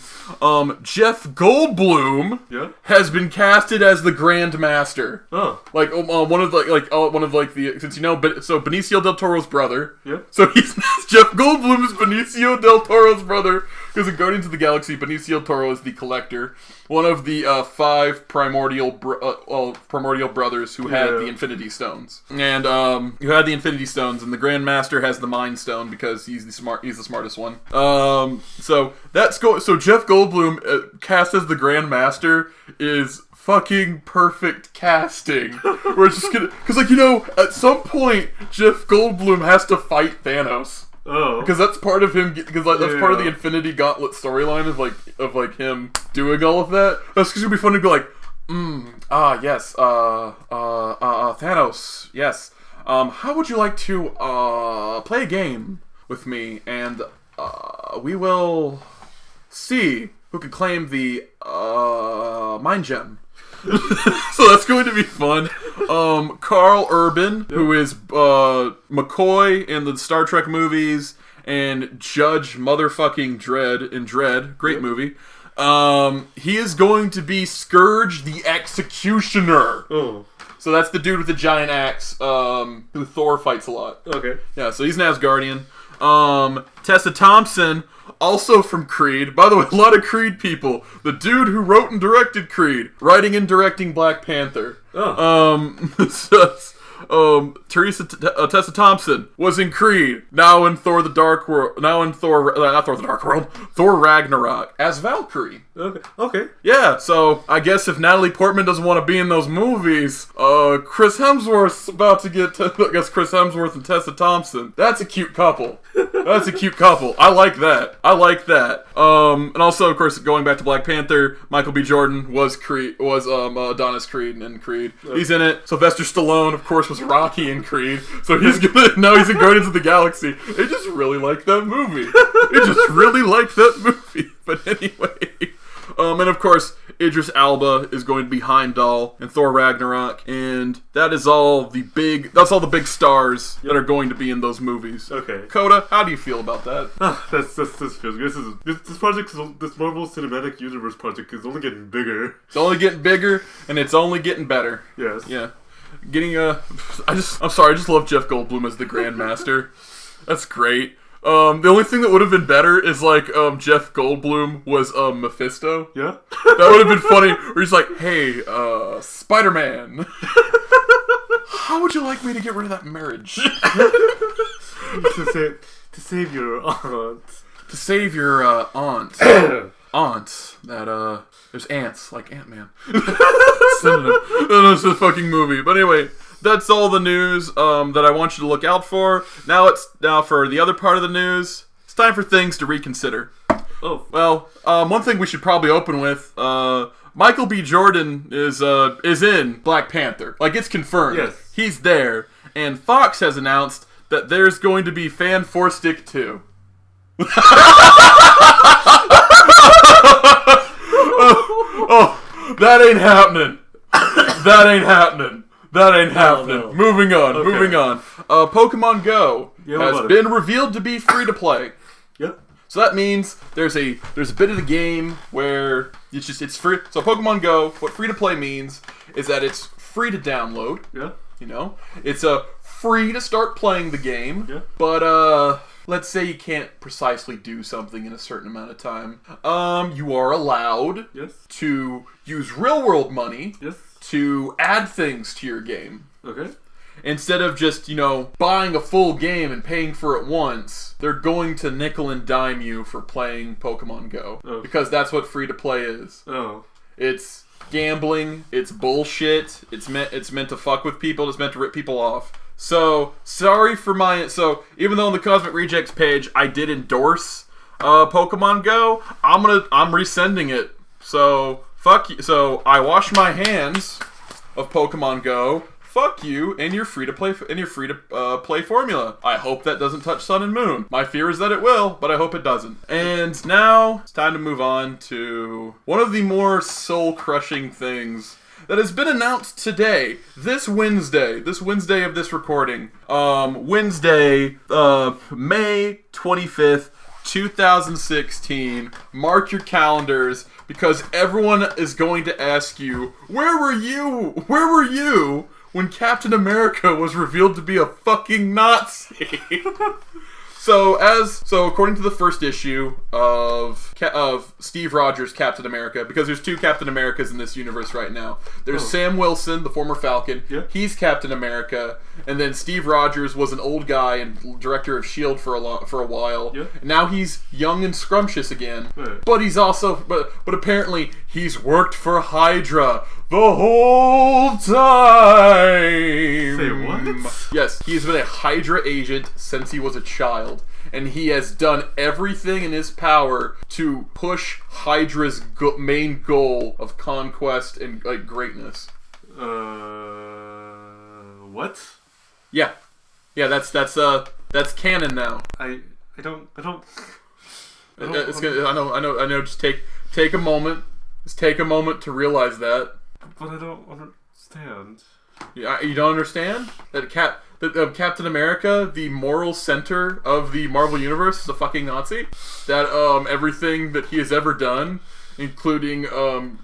Jeff Goldblum has been casted as the Grand Master. Oh. Since Benicio del Toro's brother. Yeah. So Jeff Goldblum is Benicio del Toro's brother. Because in Guardians of the Galaxy, Benicio del Toro is the Collector, one of the 5 primordial brothers who had the Infinity Stones, and and the Grand Master has the Mind Stone because he's the smartest one. So Jeff Goldblum cast as the Grand Master is fucking perfect casting. We're just gonna, because at some point Jeff Goldblum has to fight Thanos. Oh. Because that's part of him. Because that's part of the Infinity Gauntlet storyline of him doing all of that. That's gonna be fun to be yes, Thanos, yes. How would you like to play a game with me, and we will see who can claim the Mind Gem. So that's going to be fun. Carl Urban, who is McCoy in the Star Trek movies, and Judge motherfucking Dredd in Dredd, great movie. He is going to be Scourge the Executioner. Oh. So that's the dude with the giant axe, who Thor fights a lot. Okay. Yeah, so he's an Asgardian. Tessa Thompson, also from Creed. By the way, a lot of Creed people. The dude who wrote and directed Creed, writing and directing Black Panther. Tessa Thompson was in Creed. Now in Thor Ragnarok as Valkyrie. Okay. Yeah, so I guess if Natalie Portman doesn't want to be in those movies, Chris Hemsworth's about to get Chris Hemsworth and Tessa Thompson. That's a cute couple. I like that. And also, of course, going back to Black Panther, Michael B. Jordan was Adonis Creed in Creed. He's in it. Sylvester Stallone, of course, was Rocky in Creed. So he's in Guardians of the Galaxy. They just really like that movie. But anyway. And of course, Idris Elba is going to be Heimdall in Thor Ragnarok, and that's all the big stars that are going to be in those movies. Okay. Coda, how do you feel about that? This feels good. This project, this Marvel Cinematic Universe project is only getting bigger. It's only getting bigger, and it's only getting better. Yes. Yeah. I just love Jeff Goldblum as the Grandmaster. That's great. The only thing that would have been better is Jeff Goldblum was Mephisto. Yeah? That would have been funny. Where he's like, "Hey, Spider-Man, how would you like me to get rid of that marriage?" to save your aunt. To save your aunt. Aunt. That there's ants like Ant-Man. Synonym. That's a fucking movie. But anyway. That's all the news that I want you to look out for. Now for the other part of the news. It's time for things to reconsider. Oh. Well, one thing we should probably open with, Michael B. Jordan is in Black Panther. Like, it's confirmed. Yes. He's there. And Fox has announced that there's going to be Fan 4 Stick 2. Oh, that ain't happening. That ain't happening. That ain't happening. No. Moving on. Pokemon Go has been revealed to be free to play. Yep. So that means there's a bit of the game where it's free. So Pokemon Go, what free to play means is that it's free to download. Yeah. You know, it's free to start playing the game. Yeah. But let's say you can't precisely do something in a certain amount of time. You are allowed to use real world money to add things to your game. Okay. Instead of just, buying a full game and paying for it once, they're going to nickel and dime you for playing Pokemon Go. Oh. Because that's what free to play is. Oh. It's gambling, it's bullshit, it's meant to fuck with people, it's meant to rip people off. So, sorry for so even though on the Cosmic Rejects page I did endorse Pokemon Go, I'm resending it. So, fuck you. So, I wash my hands of Pokemon Go. Fuck you and your free to play play formula. I hope that doesn't touch Sun and Moon. My fear is that it will, but I hope it doesn't. And now it's time to move on to one of the more soul-crushing things that has been announced today, this Wednesday of this recording. Wednesday, May 25th, 2016. Mark your calendars, because everyone is going to ask you, where were you when Captain America was revealed to be a fucking Nazi? So according to the first issue of Steve Rodgers' Captain America, because there's two Captain Americas in this universe right now. There's Sam Wilson, the former Falcon. Yeah. He's Captain America, and then Steve Rodgers was an old guy and director of S.H.I.E.L.D. for a while. Yeah. Now he's young and scrumptious again. Right. But he's also but apparently he's worked for Hydra the whole time. Say what? Yes, he's been a Hydra agent since he was a child. And he has done everything in his power to push Hydra's main goal of conquest and greatness. What? Yeah, that's canon now. I don't. It's gonna. I know. Just take a moment. Just take a moment to realize that. But I don't understand. You don't understand that Captain America, the moral center of the Marvel Universe, is a fucking Nazi? That everything that he has ever done, including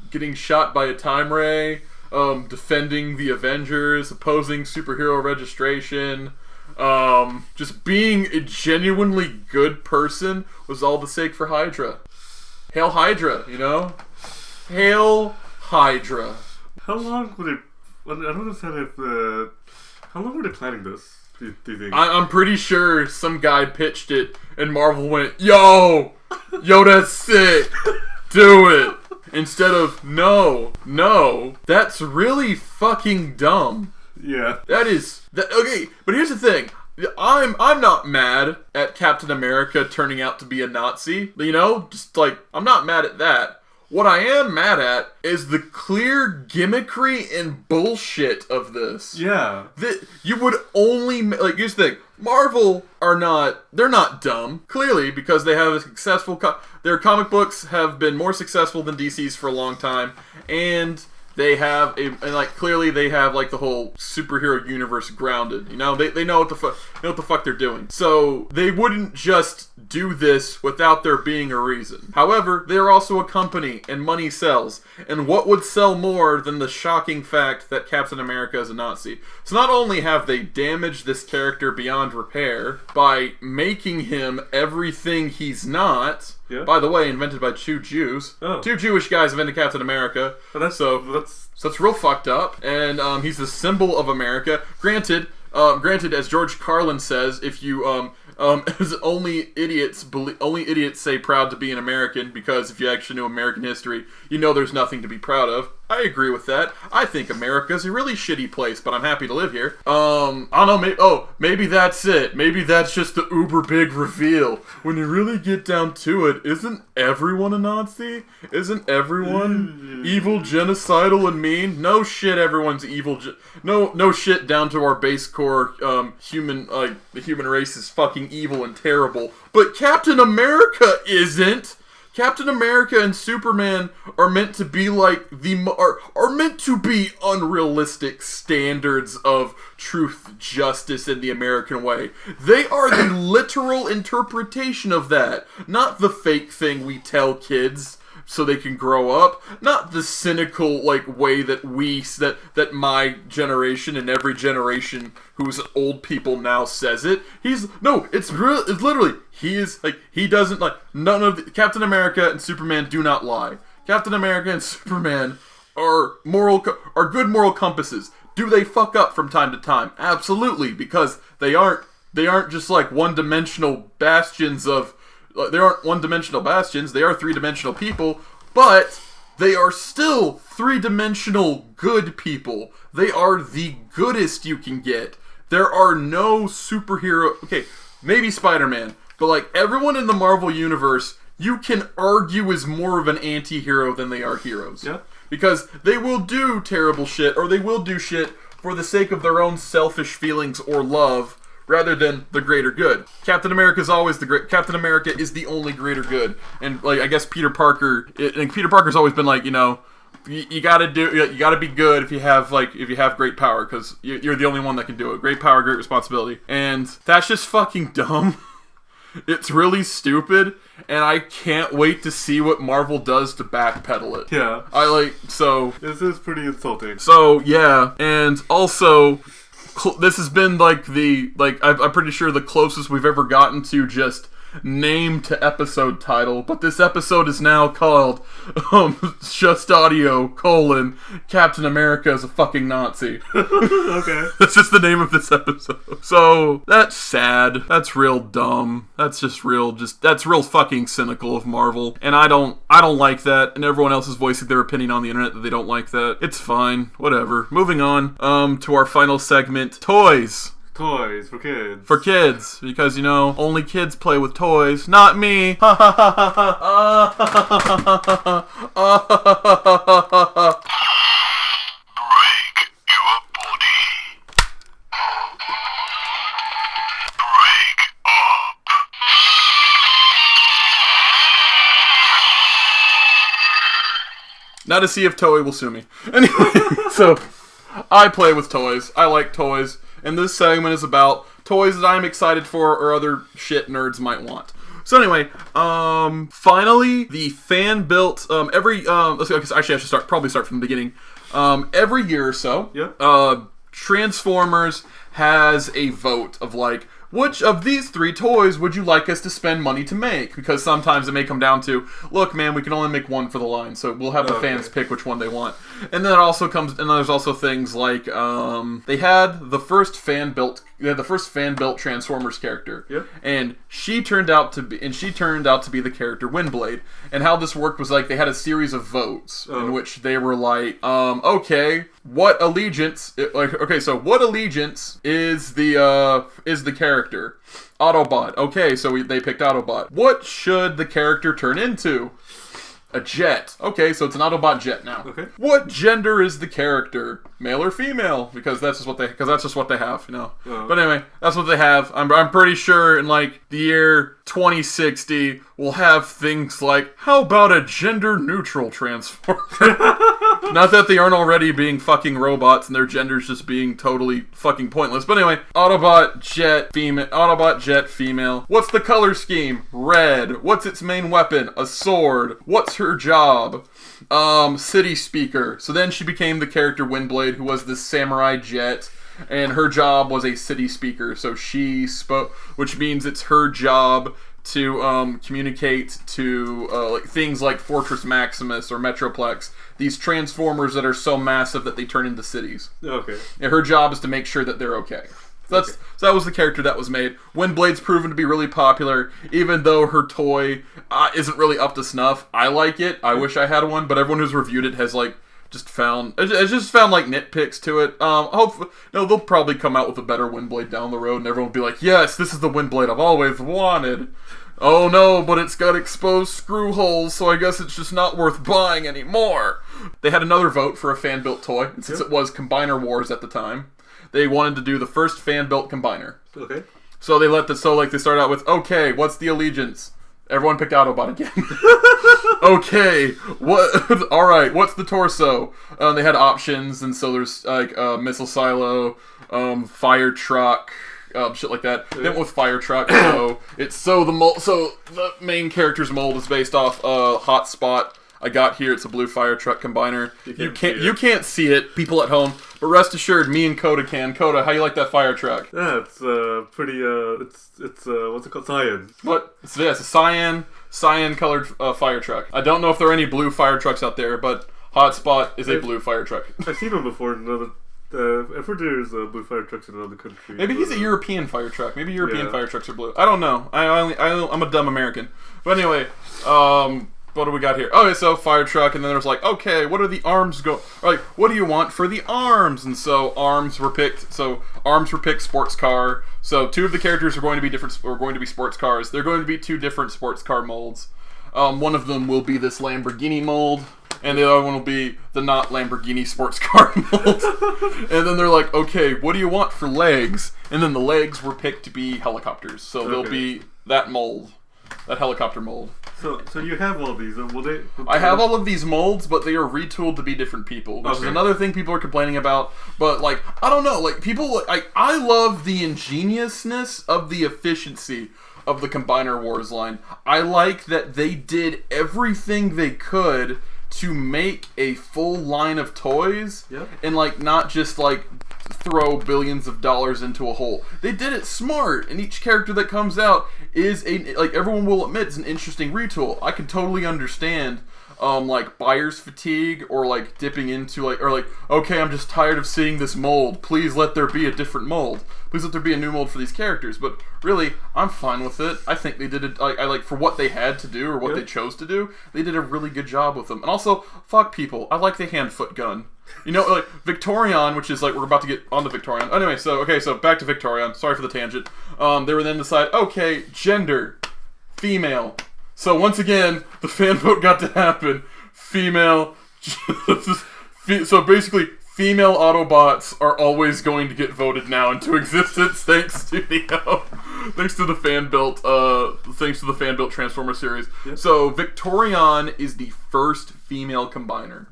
getting shot by a time ray, defending the Avengers, opposing superhero registration, just being a genuinely good person, was all the sake for Hydra. Hail Hydra, Hail Hydra. How long would it... I don't understand if... how long were they planning this, do you think? I'm pretty sure some guy pitched it, and Marvel went, Yo, that's sick. Do it. Instead of, no, that's really fucking dumb. Yeah. Okay, but here's the thing. I'm not mad at Captain America turning out to be a Nazi. I'm not mad at that. What I am mad at is the clear gimmickry and bullshit of this. Yeah. You would only... here's the thing. Marvel they're not dumb, clearly, because they have a successful... their comic books have been more successful than DC's for a long time, and they have clearly they have the whole superhero universe grounded. They know what the fuck they're doing. So they wouldn't just do this without there being a reason. However, they are also a company, and money sells. And what would sell more than the shocking fact that Captain America is a Nazi? So not only have they damaged this character beyond repair by making him everything he's not. Yeah. By the way, invented by two Jews. Oh. Two Jewish guys invented Captain America. So it's real fucked up. And he's the symbol of America. Granted, as George Carlin says, if you as only idiots say proud to be an American, because if you actually know American history, there's nothing to be proud of. I agree with that. I think America's a really shitty place, but I'm happy to live here. I don't know, maybe that's it. Maybe that's just the uber big reveal. When you really get down to it, isn't everyone a Nazi? Isn't everyone evil, genocidal, and mean? No shit, everyone's evil. No shit down to our base core, the human race is fucking evil and terrible. But Captain America isn't! Captain America and Superman are meant to be like are meant to be unrealistic standards of truth, justice, and the American way. They are the literal interpretation of that, not the fake thing we tell kids so they can grow up, not the cynical way that that my generation and every generation who's old people now says it. It's literally he doesn't none of Captain America and Superman do not lie. Captain America and Superman are good moral compasses. Do they fuck up from time to time? Absolutely, because they aren't just one-dimensional bastions of. They aren't one-dimensional bastions, they are three-dimensional people, but they are still three-dimensional good people. They are the goodest you can get. There are no superhero... Okay, maybe Spider-Man, but everyone in the Marvel Universe, you can argue is more of an anti-hero than they are heroes. Yeah. Because they will do terrible shit, or they will do shit for the sake of their own selfish feelings or love, rather than the greater good. Captain America is always Captain America is the only greater good. And I guess Peter Parker's always been you gotta be good if you have great power, because you're the only one that can do it. Great power, great responsibility. And that's just fucking dumb. It's really stupid, and I can't wait to see what Marvel does to backpedal it. Yeah. This is pretty insulting. So, yeah. And also, this has been I'm pretty sure the closest we've ever gotten to just name to episode title, but this episode is now called Just Audio, Captain America is a fucking Nazi. Okay. That's just the name of this episode. So, that's sad. That's real dumb. That's real fucking cynical of Marvel. And I don't like that, and everyone else is voicing their opinion on the internet that they don't like that. It's fine. Whatever. Moving on, to our final segment, toys. Toys for kids. For kids, because only kids play with toys, not me. Ha ha ha ha ha. Break your body. Break up. Now to see if Toei will sue me. Anyway, so I play with toys. I like toys. And this segment is about toys that I'm excited for or other shit nerds might want. So anyway, finally, the fan-built, actually I should probably start from the beginning. Every year or so, Transformers has a vote of which of these three toys would you like us to spend money to make? Because sometimes it may come down to, look, man, we can only make one for the line, so we'll have the fans pick which one they want. And then it also there's also things like, they had the first fan-built Transformers character, and she turned out to be the character Windblade. And how this worked was they had a series of votes in which they were what allegiance is the character? Autobot. Okay, so they picked Autobot. What should the character turn into? A jet. Okay, so it's an Autobot jet now. Okay. What gender is the character? Male or female? Because that's just what they have, But anyway, that's what they have. I'm pretty sure in the year 2060 we'll have things like, how about a gender neutral Transformer? Not that they aren't already being fucking robots and their genders just being totally fucking pointless. But anyway, Autobot jet female. What's the color scheme? Red. What's its main weapon? A sword. What's her job? City speaker. So then she became the character Windblade, who was this samurai jet, and her job was a city speaker. So she spoke, which means it's her job to communicate to things like Fortress Maximus or Metroplex, these Transformers that are so massive that they turn into cities. Okay. And her job is to make sure that they're okay. So that was the character that was made. Windblade's proven to be really popular, even though her toy isn't really up to snuff. I like it. I wish I had one, but everyone who's reviewed it has just found like nitpicks to it. Hopefully, no, they'll probably come out with a better wind blade down the road, and everyone will be like, "Yes, this is the wind blade I've always wanted." Oh no, but it's got exposed screw holes, so I guess it's just not worth buying anymore. They had another vote for a fan-built toy, and since it was Combiner Wars at the time, they wanted to do the first fan-built combiner. Okay. So they they started out with, okay, what's the allegiance? Everyone picked Autobot again. Okay, what? All right, what's the torso? They had options, and so there's like missile silo, fire truck, shit like that. They went with fire truck. So the main character's mold is based off Hotspot. I got here. It's a blue fire truck combiner. You can't see it, people at home. But rest assured, me and Coda can. Coda, how you like that fire truck? Yeah, it's pretty. It's what's it called? Cyan. What? It's a cyan colored fire truck. I don't know if there are any blue fire trucks out there, but Hotspot is a blue fire truck. I've seen one before in another. I've heard there's blue fire trucks in another country. Maybe he's a European fire truck. Maybe European fire trucks are blue. I don't know. I'm a dumb American. But anyway, what do we got here? Okay, so fire truck, and then there was like, okay, what are the arms what do you want for the arms? And so arms were picked. Sports car. So two of the characters are going to be sports cars. They're going to be two different sports car molds. One of them will be this Lamborghini mold, and the other one will be the not Lamborghini sports car mold. And then they're like, okay, what do you want for legs? And then the legs were picked to be helicopters. So they'll be that mold. That helicopter mold. So you have all these. I have all of these molds, but they are retooled to be different people, which is another thing people are complaining about. But like, I don't know, like people, I love the ingeniousness of the efficiency of the Combiner Wars line. I like that they did everything they could to make a full line of toys, and like not just like throw billions of dollars into a hole. They did it smart, and each character that comes out is everyone will admit it's an interesting retool. I can totally understand like buyer's fatigue, or like dipping into okay, I'm just tired of seeing this mold. Please let there be a different mold. Please let there be a new mold for these characters. But really, I'm fine with it. I think they did it. I like for what they had to do or what they chose to do. They did a really good job with them. And also, fuck people. I like the hand-foot gun. You know, like Victorion, which is like we're about to get on the Victorion. Anyway, so back to Victorion. Sorry for the tangent. They were then decide, okay, gender, female. So once again, the fan vote got to happen. Female. So basically, female Autobots are always going to get voted now into existence, thanks to the fan built Transformer series. Yep. So Victorion is the first female combiner.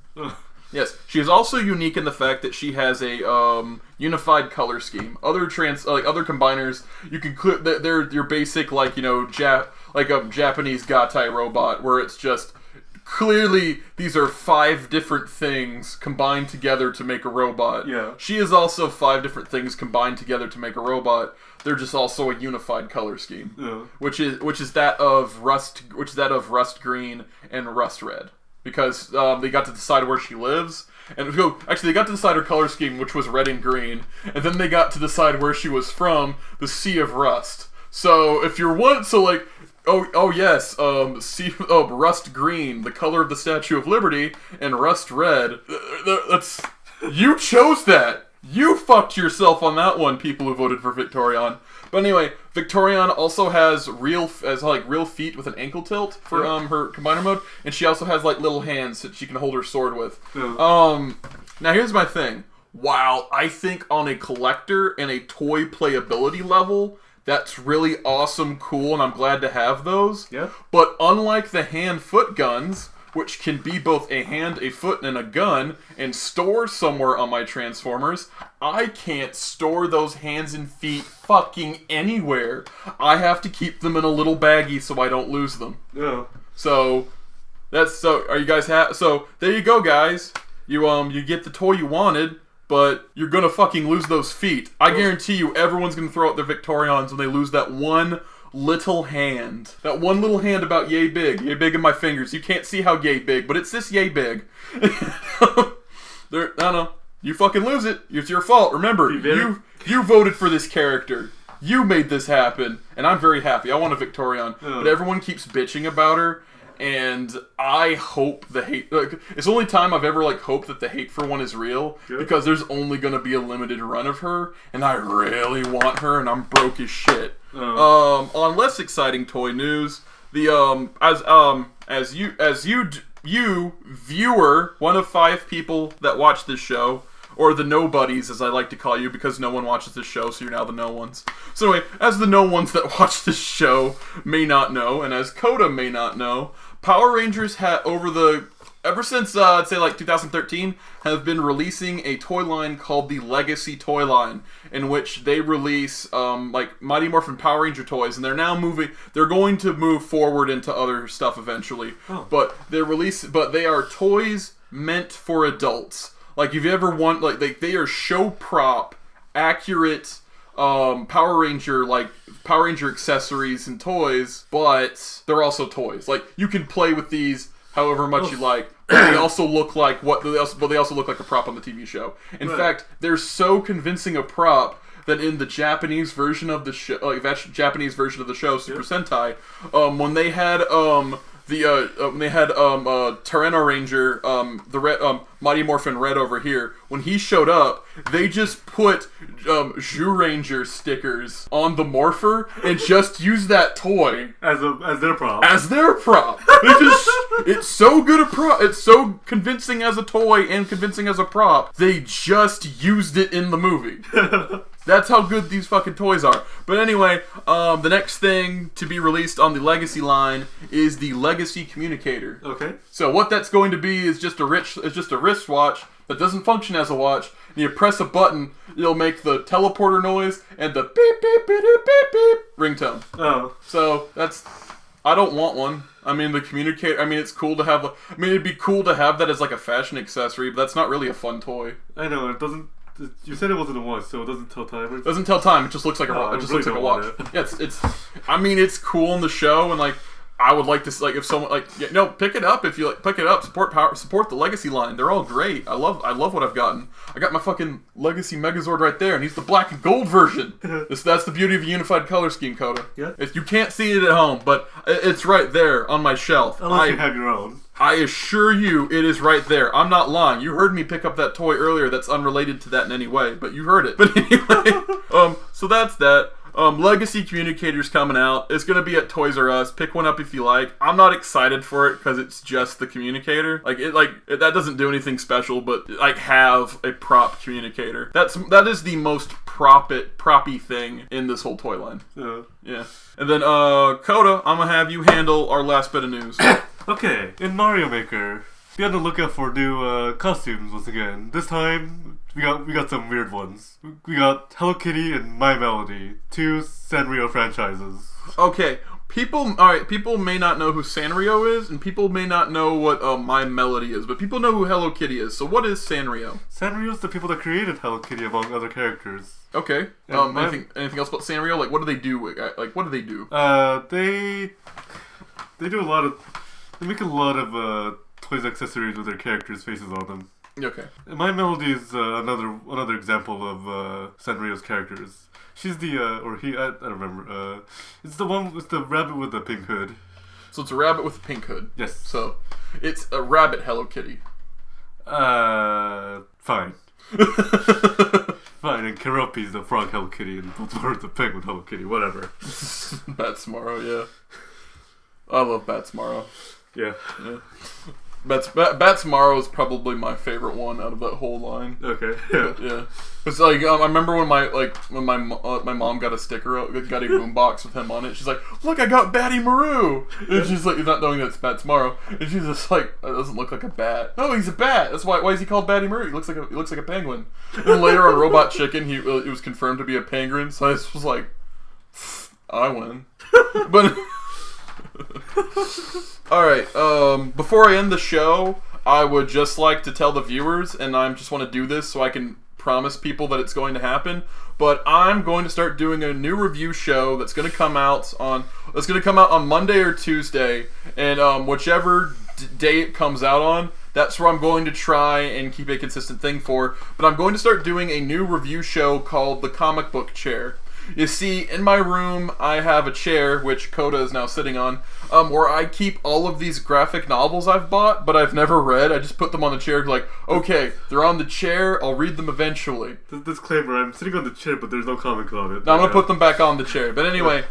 Yes, she is also unique in the fact that she has a unified color scheme. Other combiners, you can they're your basic a Japanese Gatai robot, where it's just clearly these are 5 different things combined together to make a robot. Yeah. She is also 5 different things combined together to make a robot. They're just also a unified color scheme, which is that of rust green and rust red. Because they got to decide where she lives. And they got to decide her color scheme, which was red and green. And then they got to decide where she was from, the Sea of Rust. So if you're rust green, the color of the Statue of Liberty, and rust red, you chose that. You fucked yourself on that one, people who voted for Victorion. But anyway, Victorion also has real feet with an ankle tilt for her combiner mode, and she also has like little hands that she can hold her sword with. Yeah. Now here's my thing. While I think on a collector and a toy playability level, that's really awesome, cool, and I'm glad to have those. Yeah. But unlike the hand-foot guns, which can be both a hand, a foot, and a gun, and store somewhere on my Transformers, I can't store those hands and feet fucking anywhere. I have to keep them in a little baggie so I don't lose them. Yeah. So are you guys so there you go, guys. You get the toy you wanted, but you're gonna fucking lose those feet. I guarantee you everyone's gonna throw out their Victorions when they lose that one little hand. That one little hand about yay big in my fingers. You can't see how yay big, but it's this yay big. I don't know. You fucking lose it. It's your fault. Remember, you voted for this character. You made this happen, and I'm very happy. I want a Victorion, but everyone keeps bitching about her, And I hope the hate... it's the only time I've ever hoped that the hate for one is real, because there's only going to be a limited run of her, and I really want her, and I'm broke as shit. On less exciting toy news, as you viewer, one of 5 people that watch this show, or the nobodies, as I like to call you, because no one watches this show, so you're now the no ones. So anyway, as the no ones that watch this show may not know, and as Coda may not know, Power Rangers ever since, I'd say 2013, have been releasing a toy line called the Legacy Toy Line, in which they release, Mighty Morphin Power Ranger toys, and they're going to move forward into other stuff eventually. Oh. But they are toys meant for adults. If you ever want, they are show prop, accurate, Power Ranger accessories and toys, but they're also toys. You can play with these however much you like. They also look like they also look like a prop on the TV show. In fact, they're so convincing a prop that in the Japanese version of the show, Super Sentai, when they had Tyranno Ranger, the red, Mighty Morphin Red over here, when he showed up, they just put Zyuranger stickers on the Morpher and just used that toy as their prop. It's so good a prop. It's so convincing as a toy and convincing as a prop. They just used it in the movie. That's how good these fucking toys are. But anyway, the next thing to be released on the Legacy line is the Legacy Communicator. Okay. So what that's going to be is just a wristwatch that doesn't function as a watch. And you press a button, it'll make the teleporter noise and the beep beep beep beep beep beep ringtone. Oh. So I don't want one. I mean, the communicator. I mean, it's cool to have. It'd be cool to have that as a fashion accessory, but that's not really a fun toy. I know it doesn't. You said it wasn't a watch, so it doesn't tell time. It doesn't tell time. It just looks like a. It just looks like a watch. Yeah, it's. I mean, it's cool in the show, and I would like to if someone pick it up if you pick it up. Support the Legacy line. They're all great. I love what I've gotten. I got my fucking Legacy Megazord right there, and he's the black and gold version. That's the beauty of a unified color scheme, Coda. Yeah. You can't see it at home, but it's right there on my shelf. Unless you have your own. I assure you, it is right there. I'm not lying. You heard me pick up that toy earlier. That's unrelated to that in any way, but you heard it. But anyway, so that's that. Legacy Communicator's coming out. It's gonna be at Toys R Us. Pick one up if you like. I'm not excited for it because it's just the communicator. That doesn't do anything special, but have a prop communicator. That is the most proppy thing in this whole toy line. Yeah. And then Coda, I'm gonna have you handle our last bit of news. Okay, in Mario Maker, be on the lookout for new costumes once again. This time, we got some weird ones. We got Hello Kitty and My Melody, 2 Sanrio franchises. Okay, people may not know who Sanrio is, and people may not know what My Melody is, but people know who Hello Kitty is. So what is Sanrio? Sanrio's the people that created Hello Kitty, among other characters. Okay. Anything else about Sanrio? What do they do? What do they do? They do a lot of. They make a lot of toys accessories with their characters' faces on them. Okay. My Melody is another example of Sanrio's characters. She's the or he I don't remember. It's the one with the rabbit with the pink hood. So it's a rabbit with a pink hood. Yes. So it's a rabbit Hello Kitty. Fine. Fine. And Keropi's the frog Hello Kitty, and Baltimore's the penguin Hello Kitty. Whatever. Bats Tomorrow, yeah. I love Bats Tomorrow. Yeah. Bats Tomorrow is probably my favorite one out of that whole line. Okay. Yeah. It's I remember when my mom got a boombox with him on it. She's like, "Look, I got Batty Maru," and she's like, not knowing that it's Bat Tomorrow, and she's just like, "It doesn't look like a bat." No, he's a bat. That's why is he called Batty Maru? He looks like a penguin. And later on Robot Chicken, it was confirmed to be a penguin. So I was like, I win. But. Alright, before I end the show, I would just like to tell the viewers, and I just want to do this so I can promise people that it's going to happen, but I'm going to start doing a new review show that's going to come out on Monday or Tuesday, and whichever day it comes out on, that's where I'm going to try and keep a consistent thing for, but I'm going to start doing a new review show called The Comic Book Chair. You see, in my room, I have a chair, which Coda is now sitting on, where I keep all of these graphic novels I've bought, but I've never read. I just put them on the chair, like, okay, they're on the chair, I'll read them eventually. Disclaimer, I'm sitting on the chair, but there's no comics on it. Now I'm gonna put them back on the chair. But anyway,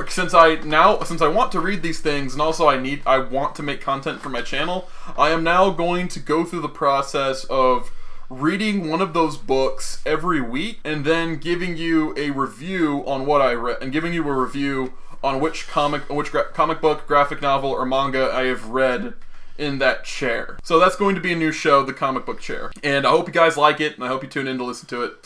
since I want to read these things, and also I want to make content for my channel, I am now going to go through the process of reading one of those books every week, and then giving you a review on what I read, and giving you a review on which comic book, graphic novel, or manga I have read in that chair. So that's going to be a new show, The Comic Book Chair. And I hope you guys like it, and I hope you tune in to listen to it.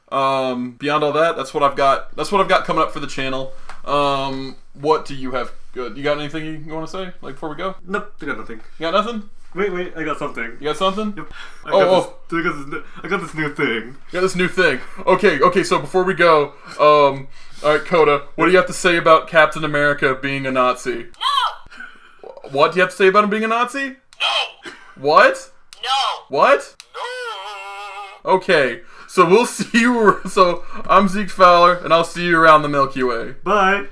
Beyond all that, that's what I've got. That's what I've got coming up for the channel. What do you have good? You got anything you want to say, like, before we go? Nope, I got nothing. You got nothing? Wait, I got something. You got something? Yep. I got this new thing. You got this new thing. Okay, so before we go, alright, Coda, what do you have to say about Captain America being a Nazi? No! What do you have to say about him being a Nazi? No! What? No! What? No! Okay, so we'll see you, so I'm Zeke Fowler, and I'll see you around the Milky Way. Bye!